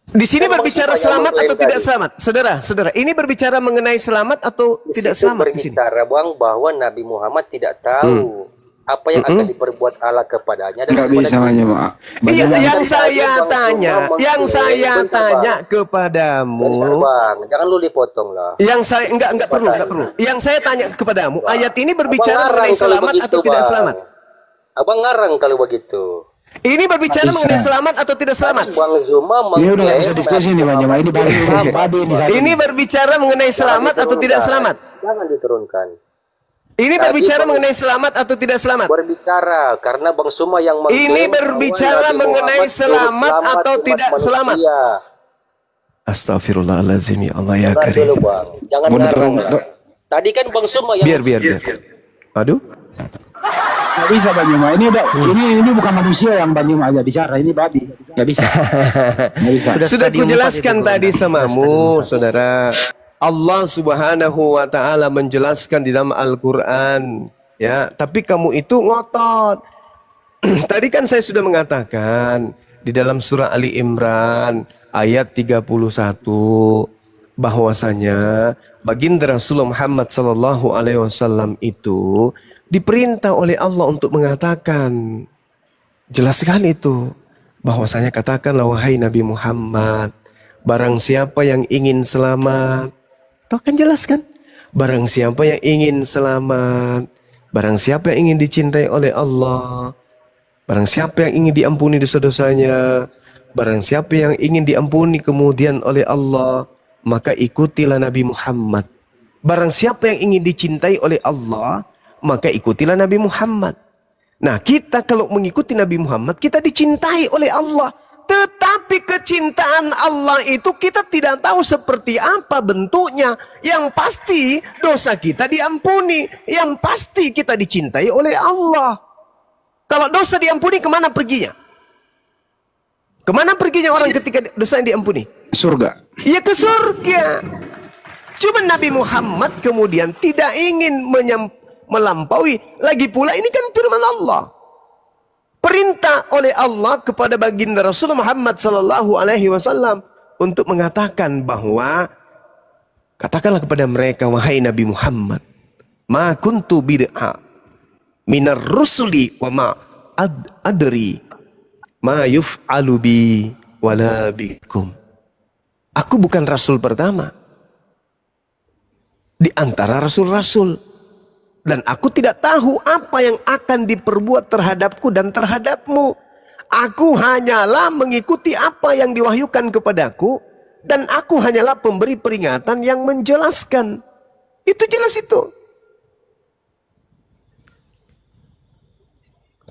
Di sini Kan berbicara maksudnya selamat yang atau mengklaim tidak tadi. selamat. Saudara, ini berbicara mengenai selamat atau Di tidak situ selamat di sini. berbicara, Bang, bahwa Nabi Muhammad tidak tahu apa yang akan diperbuat Allah kepadanya dan Nggak kepada bisa kita. hanya Pak. Iya, Bagaimana yang tadi saya Bang tanya, Suma yang mengklaim, saya bentar, tanya Bang. kepadamu. Bentar, Bang, jangan lu dipotong lah. Yang saya enggak perlu. Yang saya tanya kepadamu, ayat ini berbicara Abang mengenai ngarang kalau selamat begitu, atau tidak Bang. selamat? Abang ngarang kalau begitu. Ini berbicara Bisa. mengenai selamat atau tidak selamat? Bang Zuma Dia udah nggak bisa mengklaim diskusi nih Bang Jemaah. Ini babi ini satu. Ini berbicara mengenai selamat atau tidak selamat? Jangan diturunkan. Ini Tadi berbicara Bang- mengenai selamat atau tidak selamat? Berbicara karena Bang Suma yang mengklaim Ini bahwa berbicara Nabi mengenai Muhammad selamat juru atau umat tidak manusia. selamat? Astagfirullahaladzim, ya Allah ya Jangan dulu, Karim. Bang. Jangan Bener, ngarang bener. lah. Tadi kan Bang Suma yang Biar. Aduh. Nggak bisa Bang Jemaah. Ini bukan manusia yang Bang Jemaah aja bicara. Ini babi. Nggak bisa. Nggak bisa. Sudah kujelaskan tadi samamu, saudara. Allah Subhanahu wa taala menjelaskan di dalam Al-Qur'an, ya, tapi kamu itu ngotot. Tadi kan saya sudah mengatakan di dalam surah Ali Imran ayat 31 bahwasanya baginda Rasulullah Muhammad sallallahu alaihi wasallam itu diperintah oleh Allah untuk mengatakan, jelaskan itu, bahwasanya katakanlah wahai Nabi Muhammad, barang siapa yang ingin selamat, toh kan jelaskan, barang siapa yang ingin selamat, barang siapa yang ingin dicintai oleh Allah, barang siapa yang ingin diampuni dosa-dosanya, barang siapa yang ingin diampuni kemudian oleh Allah, maka ikutilah Nabi Muhammad. Barang siapa yang ingin dicintai oleh Allah, maka ikutilah Nabi Muhammad. Nah, kita kalau mengikuti Nabi Muhammad, kita dicintai oleh Allah. Tetapi kecintaan Allah itu kita tidak tahu seperti apa bentuknya. Yang pasti dosa kita diampuni. Yang pasti kita dicintai oleh Allah. Kalau dosa diampuni, kemana perginya? Kemana perginya orang ketika dosa yang diampuni? Surga. Ya ke surga. Cuma Nabi Muhammad kemudian tidak ingin melampaui. Lagi pula ini kan firman Allah. Perintah oleh Allah kepada baginda Rasulullah Muhammad sallallahu alaihi wasallam untuk mengatakan bahwa katakanlah kepada mereka, wahai Nabi Muhammad, ma kuntu bid'a minar rusuli wa ma adri ma yuf'alu bi wala bikum. Aku bukan rasul pertama di antara rasul-rasul. Dan aku tidak tahu apa yang akan diperbuat terhadapku dan terhadapmu. Aku hanyalah mengikuti apa yang diwahyukan kepadaku. Dan aku hanyalah pemberi peringatan yang menjelaskan. Itu jelas itu.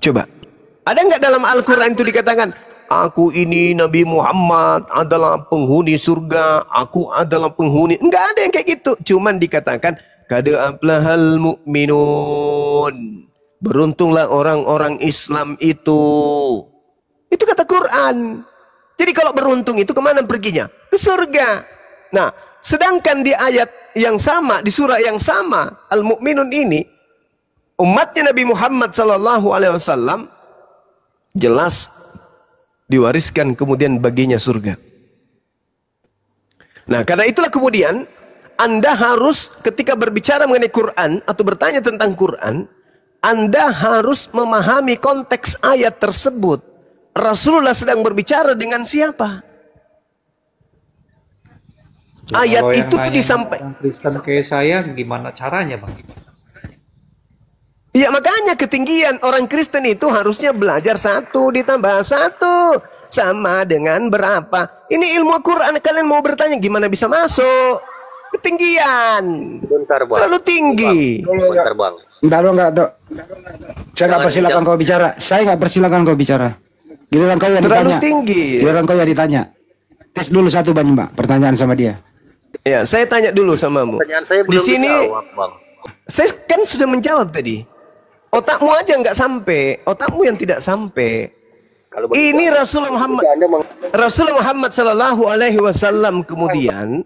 Coba. Ada nggak dalam Al-Quran itu dikatakan, aku ini Nabi Muhammad adalah penghuni surga, aku adalah penghuni. Enggak ada yang kayak gitu. Cuman dikatakan, qad aflahal mu'minun. Beruntunglah orang-orang Islam itu. Itu kata Quran. Jadi kalau beruntung itu kemana perginya? Ke surga. Nah, sedangkan di ayat yang sama, di surah yang sama, Al-Mu'minun ini, umatnya Nabi Muhammad SAW jelas diwariskan kemudian baginya surga. Nah, karena itulah kemudian Anda harus ketika berbicara mengenai Quran atau bertanya tentang Quran, Anda harus memahami konteks ayat tersebut. Rasulullah sedang berbicara dengan siapa? Ayat Kalau yang itu nanya disampaikan. Kristen kayak saya, gimana caranya, Bang? Ya makanya ketinggian orang Kristen itu harusnya belajar 1 ditambah 1 sama dengan berapa? Ini ilmu Quran, kalian mau bertanya gimana bisa masuk? Ketinggian. Bentar, Bang. Terlalu tinggi. Bentar, Bang. Bentar dong, enggak, Dok. Saya nggak persilakan kau bicara. Saya nggak persilakan kau bicara. Giliran kau yang Terlalu ditanya. tinggi. Giliran kau yang ditanya. Tes dulu satu Bang, Mbak. Pertanyaan sama dia. Ya, saya tanya dulu samamu. Pertanyaan saya Di belum sini dijawab, Bang. saya kan sudah menjawab tadi. Otakmu aja nggak sampai, otakmu yang tidak sampai. Kalau Ini Rasulullah Muhammad Sallallahu Alaihi Wasallam kemudian.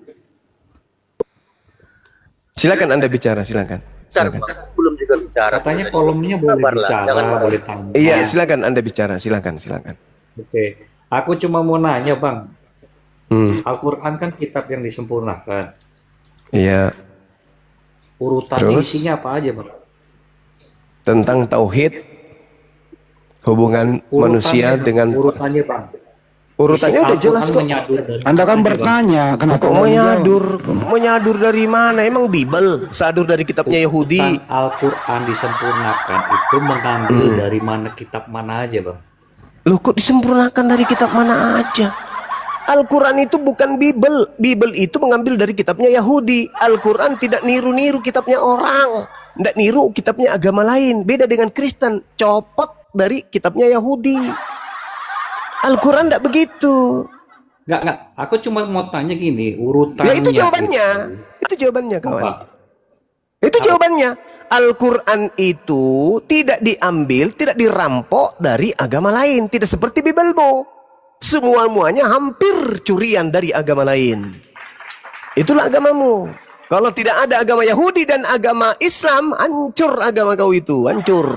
Silakan Anda bicara, silakan. Bang, belum juga bicara. Katanya kolomnya boleh Sabarlah, bicara, jangan marah. boleh tanya. Iya, silakan Anda bicara, silakan. Oke. Aku cuma mau nanya, Bang. Hmm, Al-Quran kan kitab yang disempurnakan. iya. Urutannya Terus? isinya apa aja, Bang? Tentang tauhid, hubungan manusia dengan urutannya, Bang. urutannya Isi udah jelas Al-Quran kok. menyadur dari Anda kan mana, Bang? bertanya, kenapa Kok kau menjawab? menyadur dari mana? Emang Bible sadur dari kitabnya Yahudi. Tentang Al-Quran disempurnakan itu mengambil dari mana, kitab mana aja, Bang? Loh, kok disempurnakan dari kitab mana aja? Al-Quran itu bukan Bible. Bible itu mengambil dari kitabnya Yahudi. Al-Quran tidak niru-niru kitabnya orang. Tidak niru kitabnya agama lain. Beda dengan Kristen. Copot dari kitabnya Yahudi. Al-Quran tidak begitu. Enggak. Aku cuma mau tanya gini, urutannya. Ya itu jawabannya. Itu jawabannya, kawan. Apa? Itu jawabannya. Al-Quran itu tidak diambil, tidak dirampok dari agama lain. Tidak seperti Bible-mu. Semua-muanya hampir curian dari agama lain. Itulah agamamu. Kalau tidak ada agama Yahudi dan agama Islam, hancur agama kau itu, hancur.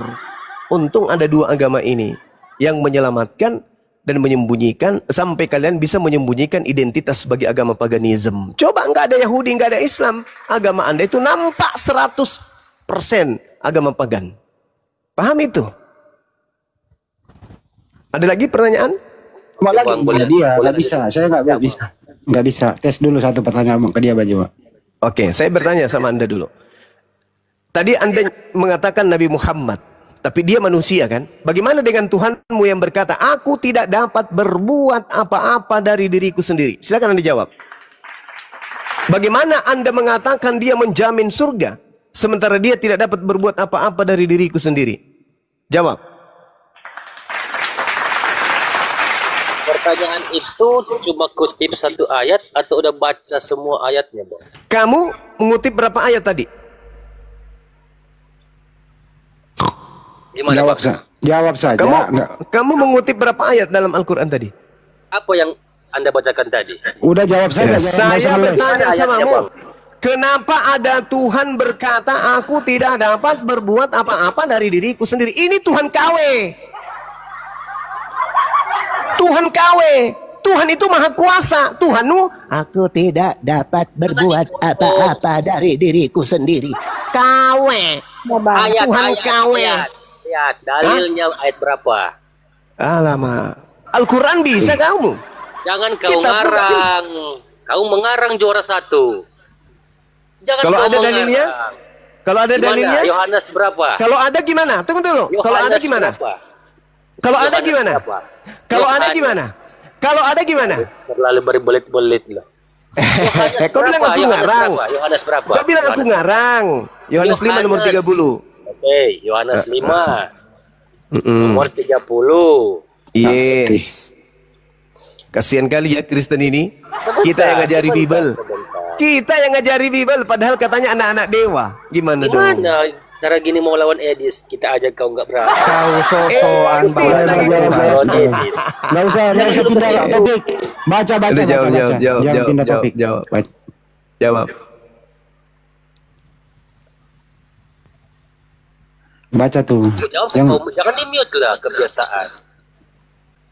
Untung ada 2 agama ini yang menyelamatkan dan menyembunyikan sampai kalian bisa menyembunyikan identitas sebagai agama paganisme. Coba nggak ada Yahudi, nggak ada Islam, agama Anda itu nampak 100% agama pagan. Paham itu? Ada lagi pertanyaan? Cuma lagi Bang, dia nggak bisa. Saya nggak bisa. Nggak bisa. Tes dulu satu pertanyaan ke dia, Bang. Oke, saya bertanya sama Anda dulu. Tadi Anda mengatakan Nabi Muhammad, tapi dia manusia kan? Bagaimana dengan Tuhanmu yang berkata, aku tidak dapat berbuat apa-apa dari diriku sendiri? Silakan Anda jawab. Bagaimana Anda mengatakan dia menjamin surga, sementara dia tidak dapat berbuat apa-apa dari diriku sendiri? Jawab. Pertanyaan itu cuma kutip 1 ayat atau udah baca semua ayatnya, Bang? Kamu mengutip berapa ayat tadi? Gimana, Jawab, Bang? jawab saja. Kamu mengutip berapa ayat dalam Al-Quran tadi? Apa yang Anda bacakan tadi? Udah jawab saja. Ya, jangan saya usah ngeles. bertanya Ayatnya, sama Bang. kenapa ada Tuhan berkata aku tidak dapat berbuat apa-apa dari diriku sendiri? Ini Tuhan KW. Tuhan KW. Tuhan itu maha kuasa. Tuhanmu, aku tidak dapat berbuat apa-apa dari diriku sendiri. KW. Ayat, Tuhan KW. Ayat, dalilnya ayat berapa? Alamak. Al-Quran bisa kamu? Jangan kau Kita ngarang. Kau mengarang juara 1. Jangan Kalau kau ada dalilnya? mengarang. Kalau ada Gimana? dalilnya? Yohanes berapa? Kalau ada gimana? Tunggu dulu. Kalau ada Yohanes gimana? berapa? Kalau ada Yohanes gimana? berapa? Kalau ada Yohanes. gimana? Kalau ada gimana? Terlalu berbelit-belit lah. Yohanes Kau bilang berapa? aku Yohanes ngarang. berapa? Yohanes berapa? Kau bilang aku ngarang. Yohanes 5 nomor 30. Oke, Yohanes 5 nomor 30. Yes. Kasihan kali ya Kristen ini. Kita yang ngajari Bible. Kita yang ngajari Bible padahal katanya anak-anak dewa. Gimana dong? Gimana cara gini mau lawan Edis? Kita aja kau nggak berani. Kau sosokan Edis lagi. Lawan Edis. Nggak usah pindah topik. Baca. Udah, jawab. Jangan pindah topik. Jawab. Baca. Jawab. Baca tuh. Jawab, Jangan. jangan di mute lah, kebiasaan.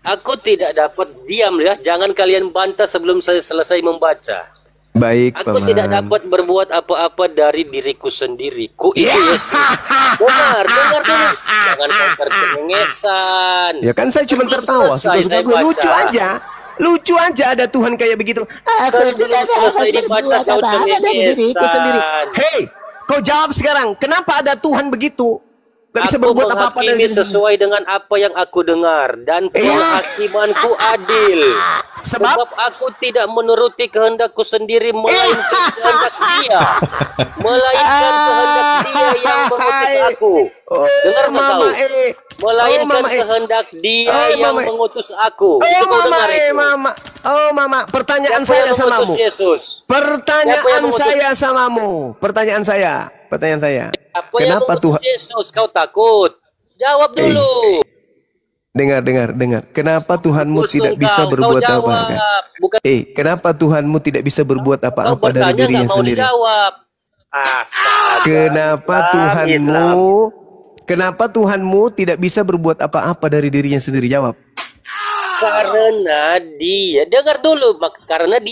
Aku tidak dapat diam ya. Jangan kalian bantah sebelum saya selesai membaca. Baik, Aku Paman. tidak dapat berbuat apa-apa dari diriku sendiri. Ku itu Yesus. Dengar dulu. Jangan kau tercengengesan. Ya kan saya cuma tertawa. Selesai Suka-suka saya gue baca. lucu aja. Lucu aja ada Tuhan kayak begitu. Sebelum selesai dibaca kau cengengesan. Hei, kau jawab sekarang. Kenapa ada Tuhan begitu? Gak bisa Aku berbuat apa-apa menghakimi dari sesuai dengan apa yang aku dengar dan penghakimanku adil. Sebab aku tidak menuruti kehendakku sendiri melainkan kehendak Dia. Melainkan kehendak Dia yang mengutus aku. Dengar nggak kau? Melainkan kehendak Dia yang mengutus aku. Itu kau dengar itu. Mama, pertanyaan Siapa saya yang samamu. mengutus Yesus? Pertanyaan saya samamu. Pertanyaan saya. Apa yang Kenapa mengutus Tuhan? Yesus? Kau takut? Jawab dulu. Dengar. Kenapa Tuhanmu Khusus tidak bisa kau berbuat jawab. apa-apa? Bukan Kenapa Tuhanmu tidak bisa berbuat kau apa-apa dari bertanya dirinya nggak mau sendiri? dijawab. Astaga. Kenapa Tuhanmu tidak bisa berbuat apa-apa dari dirinya sendiri? Jawab. Karena dia, dengar dulu, karena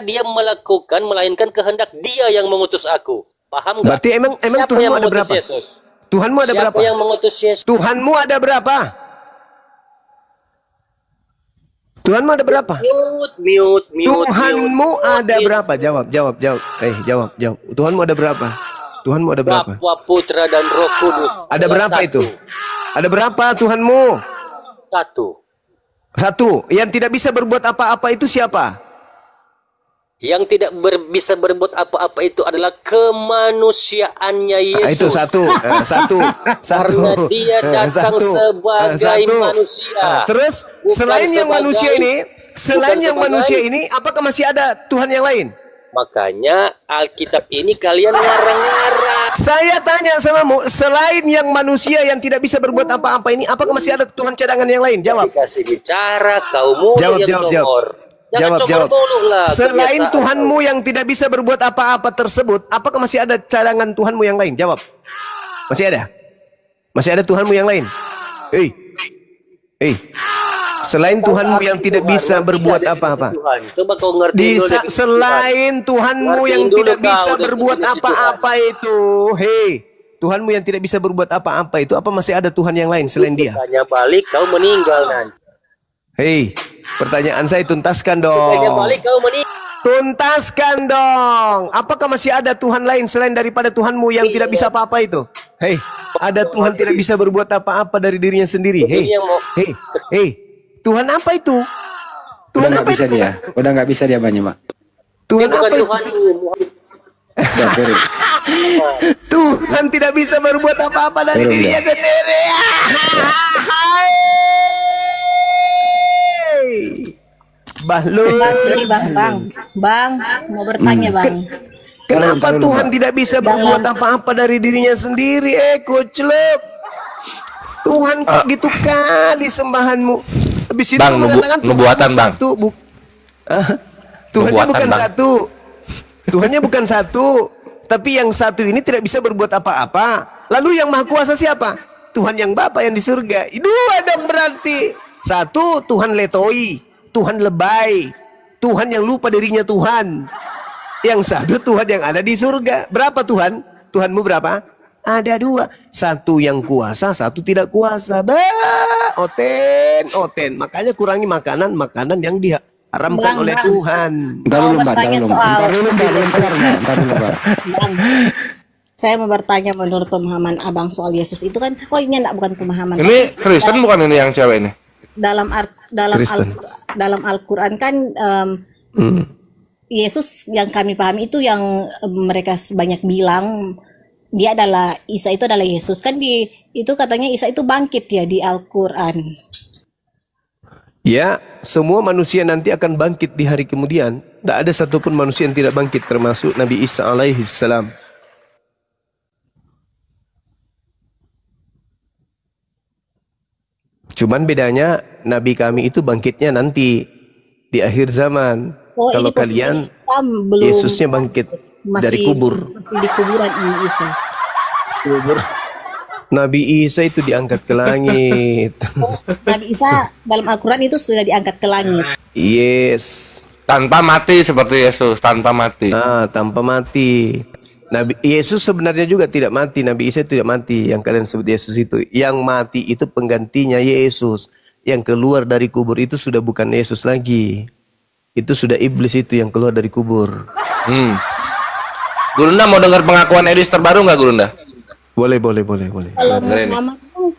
dia melakukan melainkan kehendak Dia yang mengutus aku. Paham nggak? Berarti emang Siapa Tuhanmu yang ada mengutus berapa? Yesus? Tuhanmu ada Siapa berapa? yang mengutus Yesus? Tuhanmu ada berapa? Tuhanmu ada berapa? Mute. Tuhanmu ada berapa? Jawab. Jawab. Tuhanmu ada berapa? Tuhanmu ada berapa? Bapa, Putra dan Roh Kudus. Ada berapa Satu. itu? Ada berapa Tuhanmu? Satu. Yang tidak bisa berbuat apa-apa itu siapa? Yang tidak bisa berbuat apa-apa itu adalah kemanusiaannya Yesus. Itu satu. Karena Dia datang sebagai manusia. Terus Bukan selain yang sebagai- manusia ini, bukan sebagai- apakah masih ada Tuhan yang lain? Makanya Alkitab ini kalian ngarang-ngarang. Saya tanya samamu, selain yang manusia yang tidak bisa berbuat apa-apa ini, apakah masih ada Tuhan cadangan yang lain? Jawab. Dikasih bicara, kau mulu Jawab. yang congor. Jangan congor mulu lah. Selain kebiasaan. Tuhanmu yang tidak bisa berbuat apa-apa tersebut, apakah masih ada cadangan Tuhanmu yang lain? Jawab. Masih ada? Masih ada Tuhanmu yang lain? Selain Tuhanmu yang tidak bisa berbuat apa-apa. Tuhan. Coba kau ngerti dulu definisi Selain Tuhanmu Ngertiin yang dulu tidak kau bisa definisi berbuat Tuhan. apa-apa itu. Tuhanmu yang tidak bisa berbuat apa-apa itu, apa masih ada Tuhan yang lain selain Dia? Tanya balik kau meninggal nanti. Pertanyaan saya tuntaskan Tanya dong. balik kau meninggal. Tuntaskan dong. Apakah masih ada Tuhan lain selain daripada Tuhanmu yang tidak bisa apa-apa itu? Ada Tuhan tidak bisa berbuat apa-apa dari dirinya sendiri. Tuhan apa itu? Tuhan Udah apa itu? Udah nggak bisa dia banyak, Mak. Tuhan Bukan apa itu? Tuhanmu. Udah, turun. Tuhan tidak bisa berbuat apa-apa dari Turun, dirinya sendiri. Bahlul. Bang, mau bertanya bang. Kenapa Taruh, Tuhan Pak. tidak bisa berbuat apa-apa dari dirinya sendiri? Kucluk. Tuhan kok gitu kali sembahanmu. Habis itu Bang, mengatakan nubuatan, Tuhanmu Bang. satu. Tuhannya Nubuatan, bukan Bang. satu. Tuhannya bukan satu. Tapi yang satu ini tidak bisa berbuat apa-apa. Lalu yang maha kuasa siapa? Tuhan yang Bapa yang di surga. Dua dong berarti. Satu Tuhan letoi, Tuhan lebay, Tuhan yang lupa dirinya Tuhan. Yang satu Tuhan yang ada di surga. Berapa Tuhan? Tuhanmu berapa? Ada dua. Satu yang kuasa, satu tidak kuasa. Oten. Makanya kurangi makanan yang Haramkan Bang, oleh Bang. Tuhan. Ntar Mau dulu Mbak, bertanya ntar soal- dulu Mbak, belum kelar Mbak, ntar dulu Mbak. Bang, saya mau bertanya menurut pemahaman abang soal Yesus itu kan, oh ini enggak bukan pemahaman. Ini Kristen bukan ini yang cewek ini? Kristen. Dalam Al-Quran kan Yesus yang kami pahami itu yang mereka banyak bilang dia adalah Isa itu adalah Yesus kan itu katanya Isa itu bangkit ya di Al-Quran. Ya, semua manusia nanti akan bangkit di hari kemudian. Tak ada satupun manusia yang tidak bangkit, termasuk Nabi Isa alaihi salam. Cuman bedanya Nabi kami itu bangkitnya nanti di akhir zaman. Oh, Kalau ini posisi kalian Isa belum Yesusnya bangkit dari kubur. masih di kuburan ini Isa. Nabi Isa itu diangkat ke langit. Oh, Nabi Isa dalam Al-Quran itu sudah diangkat ke langit. Yes. Tanpa mati seperti Yesus, tanpa mati. Tanpa mati. Nabi Yesus sebenarnya juga tidak mati. Nabi Isa tidak mati. Yang kalian sebut Yesus itu, yang mati itu penggantinya Yesus. Yang keluar dari kubur itu sudah bukan Yesus lagi. Itu sudah iblis itu yang keluar dari kubur. Gurunda mau dengar pengakuan Edis terbaru nggak Gurunda? Boleh. Kalau Muhammad tuh,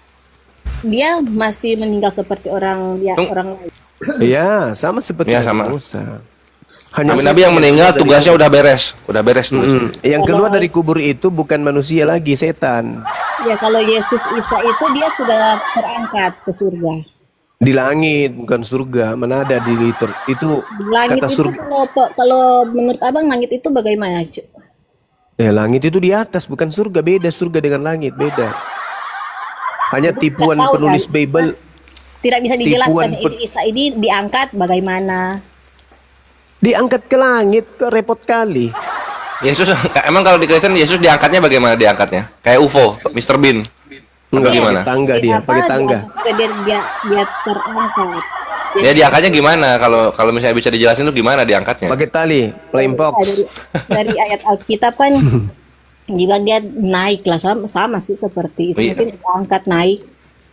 dia masih meninggal seperti orang lain. Ya, sama seperti Ya, sama. Nabi Musa. Hanya Nabi yang meninggal tugasnya udah beres tugas. yang keluar dari kubur itu bukan manusia lagi, setan. Ya kalau Yesus Isa itu dia sudah terangkat ke surga. Di langit, bukan surga. Mana ada di itu Langit kata itu surga. kalau menurut abang langit itu bagaimana? Langit itu di atas, bukan surga. Beda surga dengan langit, beda. Hanya tipuan tahu, penulis kan? Bible. Tidak bisa dijelaskan Tipuan ini Isa ini diangkat bagaimana? Diangkat ke langit, kok repot kali. Yesus emang kalau di Kristen Yesus diangkatnya bagaimana diangkatnya? Kayak UFO, Mr. Bean. Enggak, gimana? pakai tangga dia, pakai tangga. Dia terangkat. Dia diangkatnya gimana? Kalau misalnya bisa dijelasin tuh gimana diangkatnya? Pakai tali, flame box. Dari ayat Alkitab kan dibilang dia naik lah sama sih seperti itu. Iya. Mungkin diangkat naik.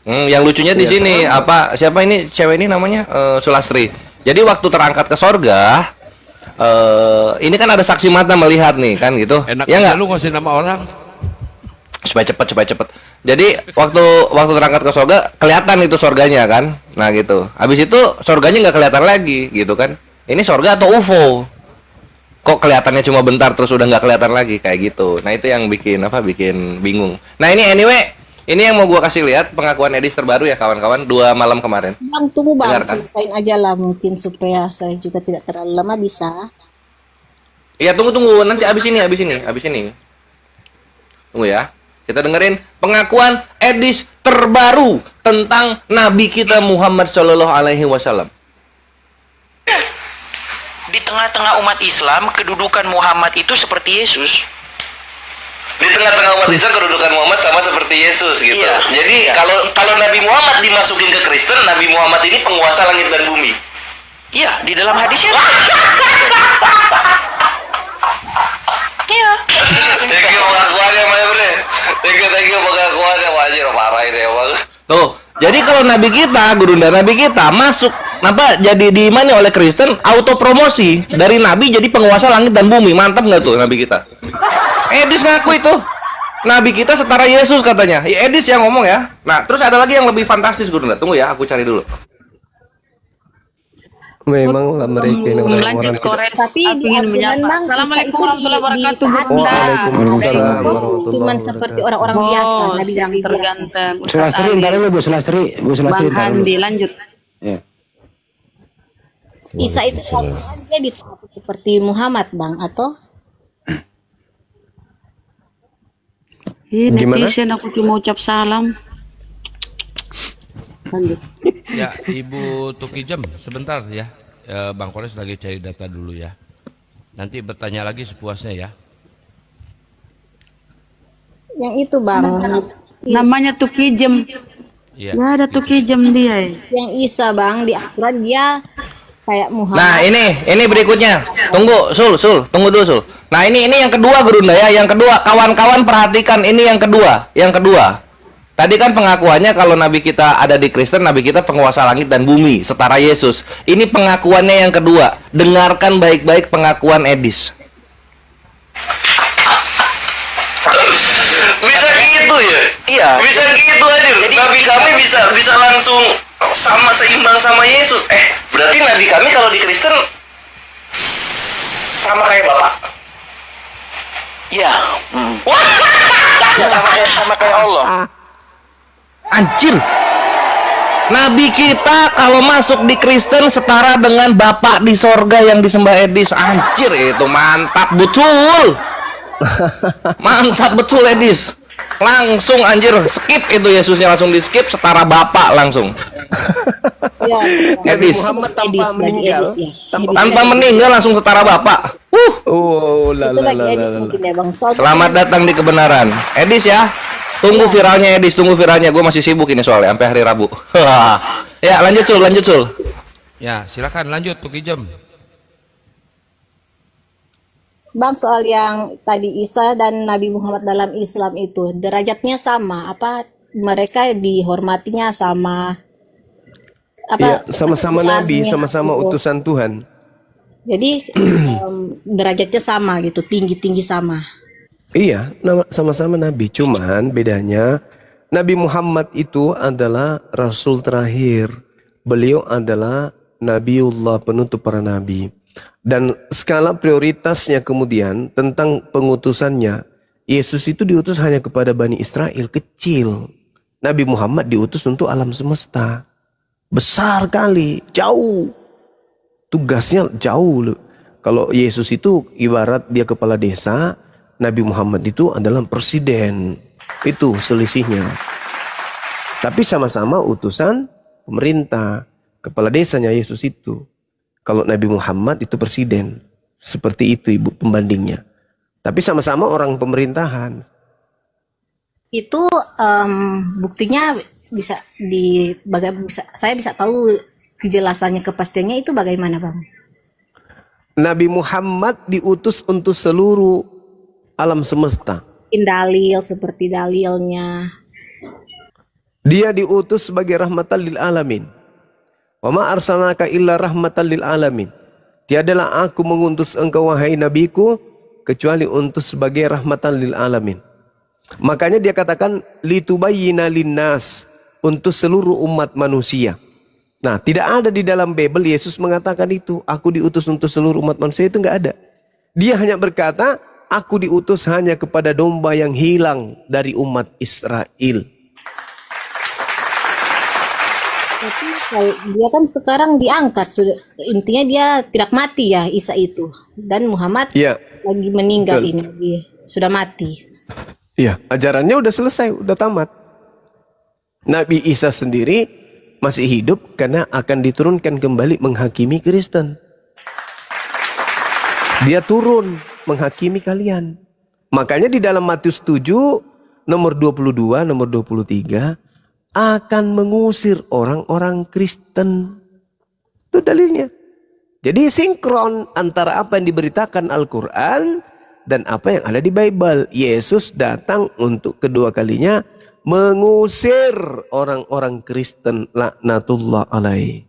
Yang lucunya di sini siapa ini cewek ini namanya Sulastri. Jadi waktu terangkat ke sorga, ini kan ada saksi mata melihat nih kan gitu. Enak Ya aja nggak? lu ngasihin nama orang. Supaya cepet. Jadi waktu terangkat ke sorga kelihatan itu sorganya kan. Nah gitu. Habis itu sorganya nggak kelihatan lagi gitu kan. Ini sorga atau UFO? Kok kelihatannya cuma bentar terus udah nggak kelihatan lagi kayak gitu. Nah itu yang bikin bingung. Nah ini anyway, ini yang mau gua kasih lihat pengakuan Edis terbaru ya kawan-kawan 2 malam kemarin. Bang, tunggu bang, Dengar, kan? selesaiin aja lah mungkin supaya saya juga tidak terlalu lama bisa. Iya tunggu nanti abis ini. Tunggu ya. Kita dengerin pengakuan Edis terbaru tentang Nabi kita Muhammad Shallallahu Alaihi Wasallam. Di tengah-tengah umat Islam, kedudukan Muhammad itu seperti Yesus. Di tengah-tengah umat Islam kedudukan Muhammad sama seperti Yesus gitu. Iya. Jadi kalau Nabi Muhammad dimasukin ke Kristen, Nabi Muhammad ini penguasa langit dan bumi. Iya, di dalam hadisnya. Iya. Thank you pengakuannya my friend. Thank you pengakuannya wajib parah ini emang. Tuh, jadi kalau Nabi kita, Gurunda Nabi kita masuk jadi diimani oleh Kristen, auto promosi dari Nabi jadi penguasa langit dan bumi. Mantap nggak tuh Nabi kita? Edis ngaku itu. Nabi kita setara Yesus katanya. Ya Edis yang ngomong ya. Nah, terus ada lagi yang lebih fantastis Gurunda. Tunggu ya, aku cari dulu. Memang lah mereka ini orang-orang tidak. Tapi di Al-Quran bang, Isa itu ditaati. Waalaikumsalam Cuman seperti orang-orang biasa, Nabi yang biasa. terganteng. Sulastri, ntar dulu Bu Sulastri. Bu Sulastri, Bang ntar dulu. Handi lanjut. Ya. Isa itu dia ditaati seperti Muhammad bang atau? Gimana? Netizen aku cuma ucap salam. Lanjut. Ya, Ibu Tuki Jem, sebentar ya. Bang Kores lagi cari data dulu ya. Nanti bertanya lagi sepuasnya ya. Yang itu bang, Namanya Tuki Jem. Iya. Ya ada Tuki Jem dia. yang Isa bang di Al-Quran dia kayak Muhammad. Nah ini berikutnya. Tunggu tunggu dulu Sul. Nah ini yang kedua Gurunda ya. Yang kedua kawan-kawan perhatikan ini yang kedua. Tadi kan pengakuannya kalau nabi kita ada di Kristen, nabi kita penguasa langit dan bumi, setara Yesus. Ini pengakuannya yang kedua. Dengarkan baik-baik pengakuan Edis. Bisa gitu ya? Iya. Bisa gitu aja. Jadi nabi kami bisa langsung sama seimbang sama Yesus. Berarti nabi kami kalau di Kristen sama kayak Bapak. Ya. Sama kayak Allah. Anjir. Nabi kita kalau masuk di Kristen setara dengan Bapak di sorga yang disembah Edis. Anjir, itu mantap betul. Mantap betul Edis. Langsung anjir, skip itu Yesusnya langsung di skip, setara Bapak langsung. Ya, Edis. Muhammad tanpa Edis, meninggal, Edis, ya. Tanpa meninggal langsung setara Bapak. Oh, Itu bagi Edis mungkin ya Bang. Selamat datang di kebenaran. Edis ya. Tunggu viralnya Edis, tunggu viralnya. Gue masih sibuk ini soalnya sampai hari Rabu. Ya, lanjut Sul. Ya, silakan lanjut Tuki Jem. Bang, soal yang tadi Isa dan Nabi Muhammad dalam Islam itu derajatnya sama, apa mereka dihormatinya sama? Apa? Ya, sama-sama nabi, besarnya sama-sama gitu. utusan Tuhan. Jadi derajatnya sama gitu, tinggi-tinggi sama. Iya, sama-sama nabi, cuman bedanya Nabi Muhammad itu adalah rasul terakhir. Beliau adalah Nabiullah, penutup para nabi. Dan skala prioritasnya kemudian tentang pengutusannya, Yesus itu diutus hanya kepada Bani Israel, kecil. Nabi Muhammad diutus untuk alam semesta. Besar kali, jauh. Tugasnya jauh loh. Kalau Yesus itu ibarat dia kepala desa, Nabi Muhammad itu adalah presiden. Itu selisihnya. Tapi sama-sama utusan pemerintah. Kepala desanya Yesus itu. Kalau Nabi Muhammad itu presiden. Seperti itu ibu pembandingnya. Tapi sama-sama orang pemerintahan. Itu buktinya saya bisa tahu kejelasannya, kepastiannya itu bagaimana Bang? Nabi Muhammad diutus untuk seluruh alam semesta. Dalil seperti dalilnya. Dia diutus sebagai rahmatan lil alamin. Wa ma arsalnaka illa rahmatan lil alamin. Tiadalah aku mengutus engkau wahai nabiku kecuali untuk sebagai rahmatan lil alamin. Makanya dia katakan litubayyina linnas, untuk seluruh umat manusia. Nah, tidak ada di dalam Bible Yesus mengatakan itu, aku diutus untuk seluruh umat manusia, itu enggak ada. Dia hanya berkata, aku diutus hanya kepada domba yang hilang dari umat Israel. Tapi dia kan sekarang diangkat, sudah, intinya dia tidak mati ya Isa itu, dan Muhammad ya, lagi meninggal. betul. Ini dia sudah mati. Iya, ajarannya udah selesai, udah tamat. Nabi Isa sendiri masih hidup karena akan diturunkan kembali menghakimi Kristen. Dia turun menghakimi kalian. Makanya di dalam Matius 7 nomor 22, nomor 23 akan mengusir orang-orang Kristen. Itu dalilnya. Jadi sinkron antara apa yang diberitakan Al-Quran dan apa yang ada di Bible. Yesus datang untuk kedua kalinya mengusir orang-orang Kristen, laknatullah alaih.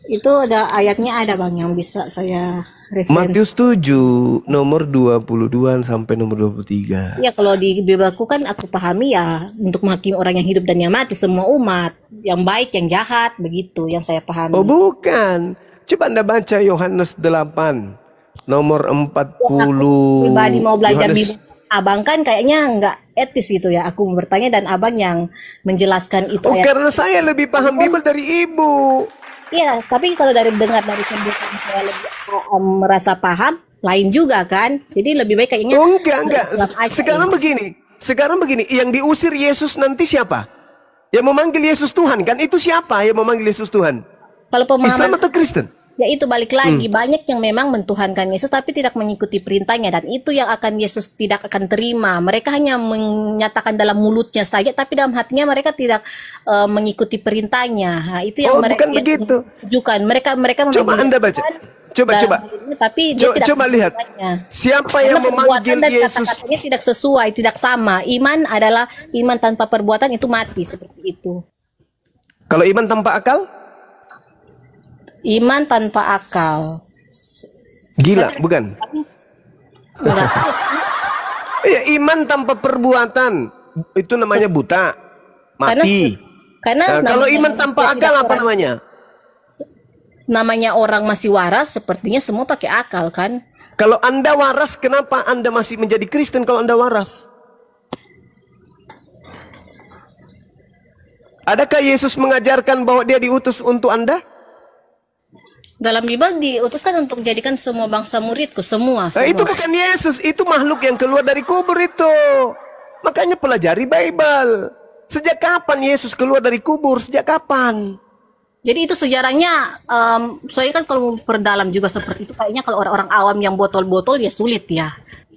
Itu ada ayatnya, ada Bang yang bisa saya referensi. Matius 7 nomor 22 sampai nomor 23. Ya, kalau di Bibelku kan aku pahami ya untuk menghakimi orang yang hidup dan yang mati, semua umat, yang baik, yang jahat, begitu yang saya pahami. Oh bukan. Coba Anda baca Yohanes 8 nomor 40. Aku pribadi mau belajar Yohanes. Bibel. Abang kan kayaknya nggak etis gitu ya. Aku mau bertanya dan abang yang menjelaskan itu. Oh, karena saya lebih paham Bible dari ibu. Iya, tapi kalau dari dengar dari penjelasan saya lebih merasa paham, lain juga kan. Jadi lebih baik kayaknya. Oh, enggak. Sekarang begini, yang diusir Yesus nanti siapa? Yang memanggil Yesus Tuhan kan? Itu siapa yang memanggil Yesus Tuhan? Kalau pemahaman Islam atau Kristen? Ya itu balik lagi, banyak yang memang mentuhankan Yesus tapi tidak mengikuti perintahnya, dan itu yang akan Yesus tidak akan terima. Mereka hanya menyatakan dalam mulutnya saja tapi dalam hatinya mereka tidak mengikuti perintahnya. Nah, itu yang mereka bukan begitu. tunjukkan. Mereka Coba Anda baca. Coba. Tapi dia tidak coba lihat. Siapa yang memanggil Yesus? Kata-katanya tidak sesuai, tidak sama. Iman adalah iman tanpa perbuatan itu mati seperti itu. Kalau iman tanpa akal? Iman tanpa akal. Gila, bukan? Ya, iman tanpa perbuatan itu namanya buta, mati. Karena kalau iman tanpa akal apa namanya? Namanya orang masih waras, sepertinya semua pakai akal kan? Kalau Anda waras, kenapa Anda masih menjadi Kristen kalau Anda waras? Adakah Yesus mengajarkan bahwa dia diutus untuk Anda? Dalam Bible diutuskan untuk menjadikan semua bangsa muridku, semua. Itu bukan Yesus, itu makhluk yang keluar dari kubur itu. Makanya pelajari Bible. Sejak kapan Yesus keluar dari kubur? Sejak kapan? Jadi itu sejarahnya, saya kan kalau perdalam juga seperti itu, kayaknya kalau orang-orang awam yang botol-botol ya sulit ya.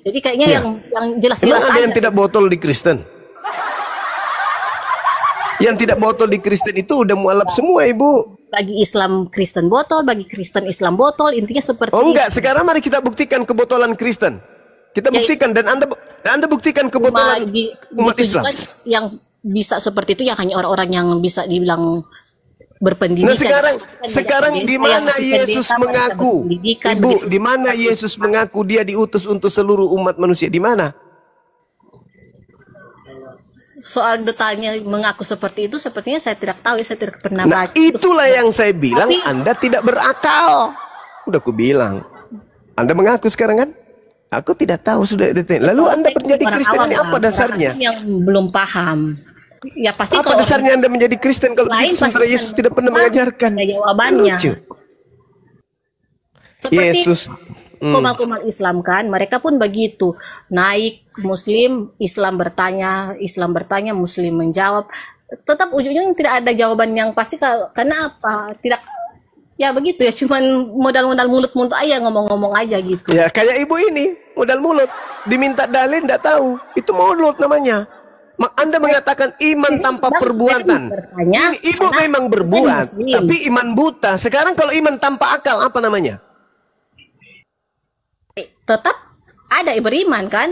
Jadi kayaknya yang jelas-jelas aja. Ada yang tidak botol di Kristen? Yang tidak botol di Kristen itu udah mualaf semua, Ibu. Bagi Islam Kristen botol, bagi Kristen Islam botol, intinya seperti itu. Enggak, sekarang mari kita buktikan kebotolan Kristen. Kita buktikan dan Anda buktikan kebotolan umat Islam. Yang bisa seperti itu ya hanya orang-orang yang bisa dibilang berpendidikan. Nah sekarang di mana Yesus mengaku? Ibu, di mana Yesus mengaku dia diutus untuk seluruh umat manusia? Di mana? Soal detailnya mengaku seperti itu, sepertinya saya tidak tahu, saya tidak pernah baca. Itulah yang saya bilang, Anda tidak berakal. Udah aku bilang. Anda mengaku sekarang kan? Aku tidak tahu sudah detail. Lalu Anda menjadi Kristen ini apa dasarnya? Yang belum paham. Ya pasti apa dasarnya Anda menjadi Kristen kalau sementara Yesus tidak pernah mengajarkan? Jawabannya. Lucu. Seperti Yesus kumal-kumal Islam kan, mereka pun begitu. Naik Muslim, Islam bertanya, Muslim menjawab. Tetap ujungnya tidak ada jawaban yang pasti karena apa? Tidak, ya begitu ya, cuman modal-modal mulut-mulut aja ngomong-ngomong aja gitu. Ya kayak ibu ini, modal mulut, diminta dalil tidak tahu, itu mulut namanya. Anda mengatakan iman tanpa perbuatan. Ini ibu memang berbuat, tapi iman buta. Sekarang kalau iman tanpa akal apa namanya? Tetap ada beriman kan?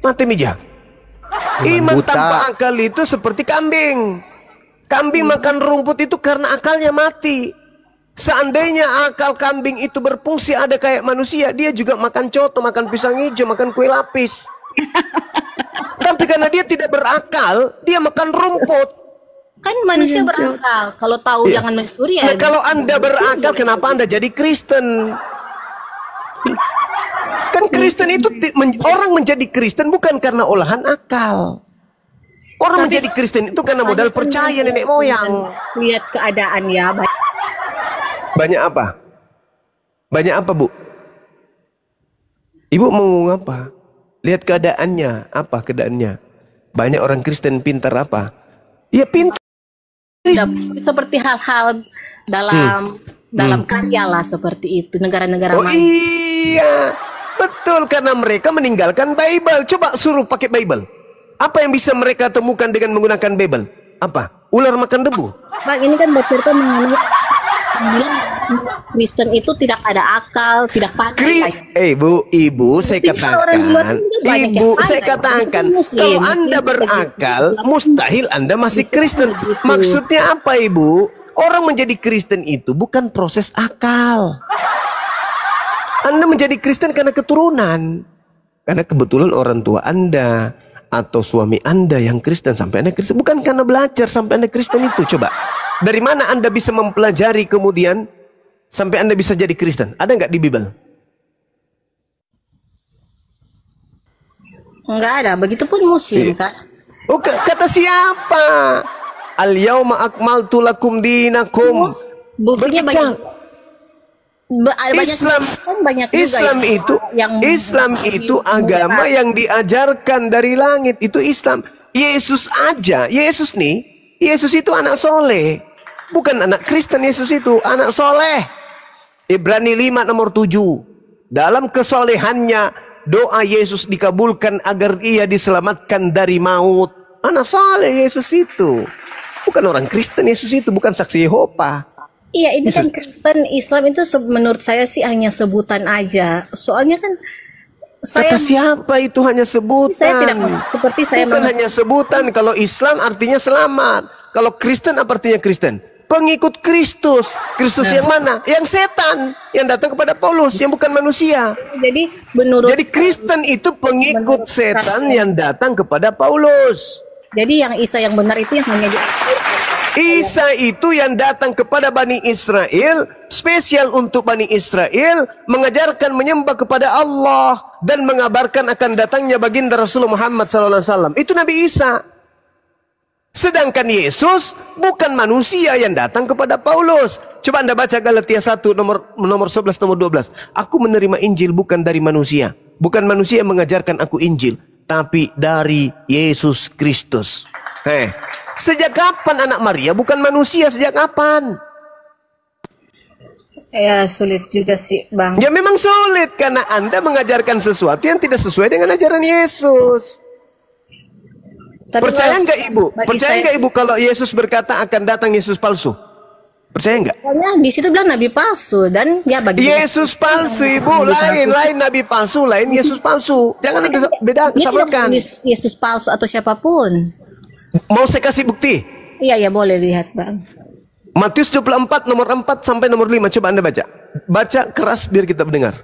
Mati mija. Iman tanpa akal itu seperti kambing. Kambing makan rumput itu karena akalnya mati. Seandainya akal kambing itu berfungsi ada kayak manusia, dia juga makan coto, makan pisang hijau, makan kue lapis. Tapi karena dia tidak berakal, dia makan rumput. Kan manusia berakal. Kalau tahu jangan mencuri ya. Nah, kalau Anda berakal, kenapa Anda jadi Kristen? Kan Kristen itu orang menjadi Kristen bukan karena olahan akal. Orang menjadi Kristen itu karena modal percaya nenek moyang. Lihat keadaan ya. Banyak apa? Banyak apa, Bu? Ibu mau ngomong apa? Lihat keadaannya, apa keadaannya? Banyak orang Kristen pintar apa? Ya pintar. Seperti hal-hal dalam karya lah seperti itu, negara-negara iya, betul, karena mereka meninggalkan Bible. Coba suruh pakai Bible. Apa yang bisa mereka temukan dengan menggunakan Bible? Apa? Ular makan debu? Bang, ini kan bercerita mengenai Kristen itu tidak ada akal, tidak pandai. Ibu, saya katakan, kalau Anda berakal, mustahil Anda masih Kristen. Maksudnya apa, Ibu? Orang menjadi Kristen itu bukan proses akal. Anda menjadi Kristen karena keturunan. Karena kebetulan orang tua Anda atau suami Anda yang Kristen sampai Anda Kristen. Bukan karena belajar sampai Anda Kristen itu. Coba, dari mana Anda bisa mempelajari kemudian sampai Anda bisa jadi Kristen? Ada nggak di Bible? Enggak ada. Begitupun Muslim, Kak. Oh, kata siapa? Al-yauma akmaltu lakum dinakum. Buktinya Islam itu agama yang diajarkan dari langit. Itu Islam. Yesus aja. Yesus itu anak soleh. Bukan anak Kristen. Yesus itu anak soleh. Ibrani 5 nomor 7. Dalam kesolehannya doa Yesus dikabulkan agar ia diselamatkan dari maut. Anak soleh Yesus itu. Bukan orang Kristen Yesus itu, bukan saksi Yehova. Iya, ini kan Kristen, Islam itu menurut saya sih hanya sebutan aja. Soalnya kan Kata siapa itu hanya sebutan? Saya tidak seperti saya bukan hanya sebutan. Kalau Islam artinya selamat. Kalau Kristen apa artinya Kristen? Pengikut Kristus. Kristus yang mana? Yang setan, yang datang kepada Paulus, yang bukan manusia. Jadi Kristen itu pengikut setan yang datang kepada Paulus. Jadi yang Isa yang benar itu yang hanya Isa itu yang datang kepada Bani Israel, spesial untuk Bani Israel, mengajarkan menyembah kepada Allah dan mengabarkan akan datangnya baginda Rasulullah Muhammad SAW. Itu Nabi Isa. Sedangkan Yesus bukan manusia yang datang kepada Paulus. Coba Anda baca Galatia 1 nomor 11 nomor 12. Aku menerima Injil bukan dari manusia. Bukan manusia yang mengajarkan aku Injil, tapi dari Yesus Kristus. Sejak kapan anak Maria bukan manusia? Sejak kapan? Ya sulit juga sih Bang. Ya memang sulit karena Anda mengajarkan sesuatu yang tidak sesuai dengan ajaran Yesus. Tapi percaya nggak Ibu? Percaya nggak Ibu kalau Yesus berkata akan datang Yesus palsu? Percaya nggak? Soalnya di situ bilang nabi palsu dan ya bagi Yesus palsu Ibu, lain nabi palsu, lain Yesus palsu. Jangan ada beda samakan. Yesus palsu atau siapapun. Mau saya kasih bukti? Iya boleh lihat Bang. Matius 24 nomor 4 sampai nomor 5 coba Anda baca. Baca keras biar kita mendengar.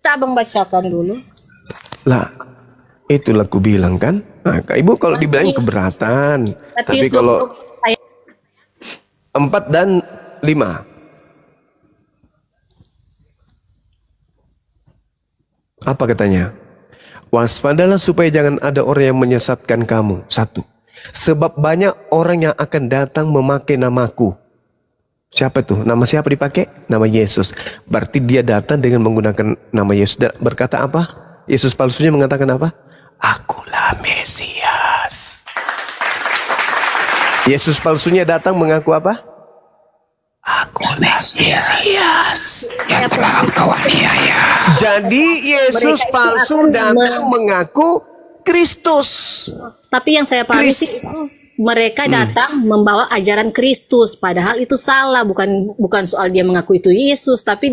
Tak Abang bacakan dulu. Lah, itulah aku bilang kan. Nah, Ibu kalau dibilang keberatan. Tapi kalau 4 dan 5. Apa katanya? Waspadalah supaya jangan ada orang yang menyesatkan kamu. 1. Sebab banyak orang yang akan datang memakai namaku. Siapa itu? Nama siapa dipakai? Nama Yesus. Berarti dia datang dengan menggunakan nama Yesus. Berkata apa? Yesus palsunya mengatakan apa? Akulah Mesias. Yesus palsunya datang mengaku apa? Akulah Mesias yang telah engkau aniaya. Jadi Yesus palsu datang mengaku Kristus. Tapi yang saya pahami sih mereka datang membawa ajaran Kristus, padahal itu salah. Bukan soal dia mengaku itu Yesus, tapi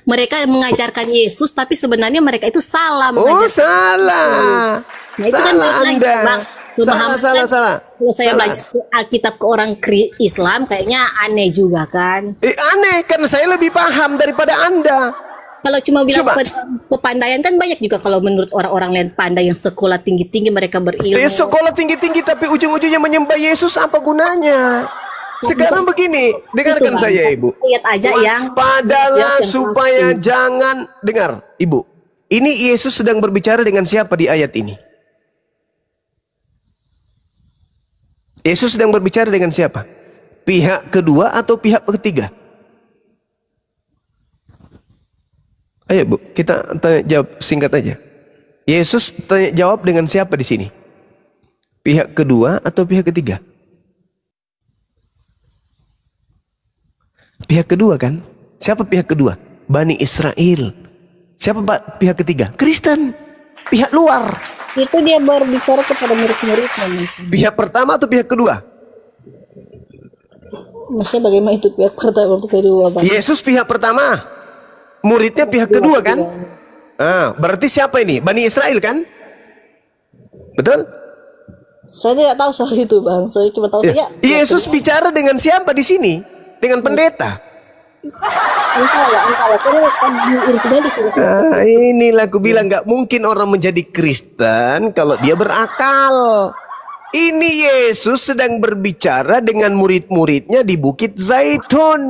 mereka mengajarkan Yesus, tapi sebenarnya mereka itu salah. Salah. Nah, itu salah kan Anda. Salah. Kalau saya baca Alkitab ke orang Islam kayaknya aneh juga kan? Aneh karena saya lebih paham daripada Anda. Kalau cuma bilang kepandaian kan banyak juga kalau menurut orang-orang lain pandai yang sekolah tinggi-tinggi mereka berilmu. Sekolah tinggi-tinggi tapi ujung-ujungnya menyembah Yesus apa gunanya? Sekarang begini, dengarkan saya Ibu. Lihat aja Waspadalah supaya jangan dengar Ibu. Ini Yesus sedang berbicara dengan siapa di ayat ini? Yesus sedang berbicara dengan siapa? Pihak kedua atau pihak ketiga? Ayo Bu, kita tanya jawab singkat aja. Yesus tanya jawab dengan siapa di sini? Pihak kedua atau pihak ketiga? Pihak kedua kan? Siapa pihak kedua? Bani Israel. Siapa pihak ketiga? Kristen. Pihak luar. Itu dia berbicara kepada murid-muridnya. Pihak pertama atau pihak kedua? Maksudnya bagaimana itu pihak pertama atau kedua Bang? Yesus pihak pertama. Muridnya pihak kedua kan? Berarti siapa ini? Bani Israel kan? Betul? Saya tidak tahu soal itu Bang. Saya cuma tahu saja. Yesus bicara dengan siapa di sini? Dengan pendeta. Inilah aku bilang nggak mungkin orang menjadi Kristen kalau dia berakal. Ini Yesus sedang berbicara dengan murid-muridnya di Bukit Zaitun.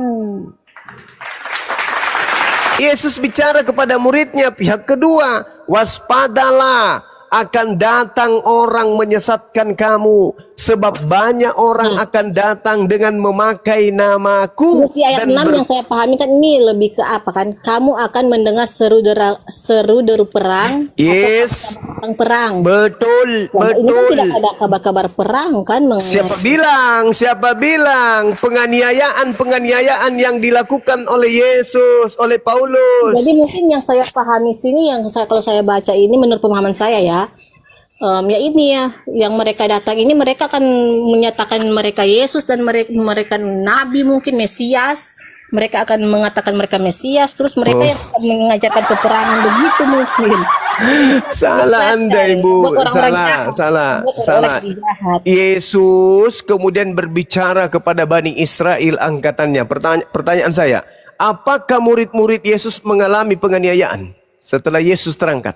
Yesus bicara kepada muridnya pihak kedua, waspadalah akan datang orang menyesatkan kamu, sebab banyak orang akan datang dengan memakai namaku. Di ayat 6 yang saya pahami kan ini lebih ke apa kan? Kamu akan mendengar seru deru perang. Yes. Perang. Betul. Ini kan tidak ada kabar-kabar perang kan? Siapa bilang penganiayaan yang dilakukan oleh Yesus, oleh Paulus. Jadi mungkin yang saya pahami sini, kalau saya baca ini menurut pemahaman saya ya, ya ini ya, yang mereka datang ini mereka akan menyatakan mereka Yesus dan mereka Nabi mungkin Mesias. Mereka akan mengatakan mereka Mesias, terus mereka yang akan mengajarkan peperangan begitu mungkin. Salah Anda Ibu, salah. Yesus kemudian berbicara kepada Bani Israel angkatannya. Pertanyaan saya, apakah murid-murid Yesus mengalami penganiayaan setelah Yesus terangkat?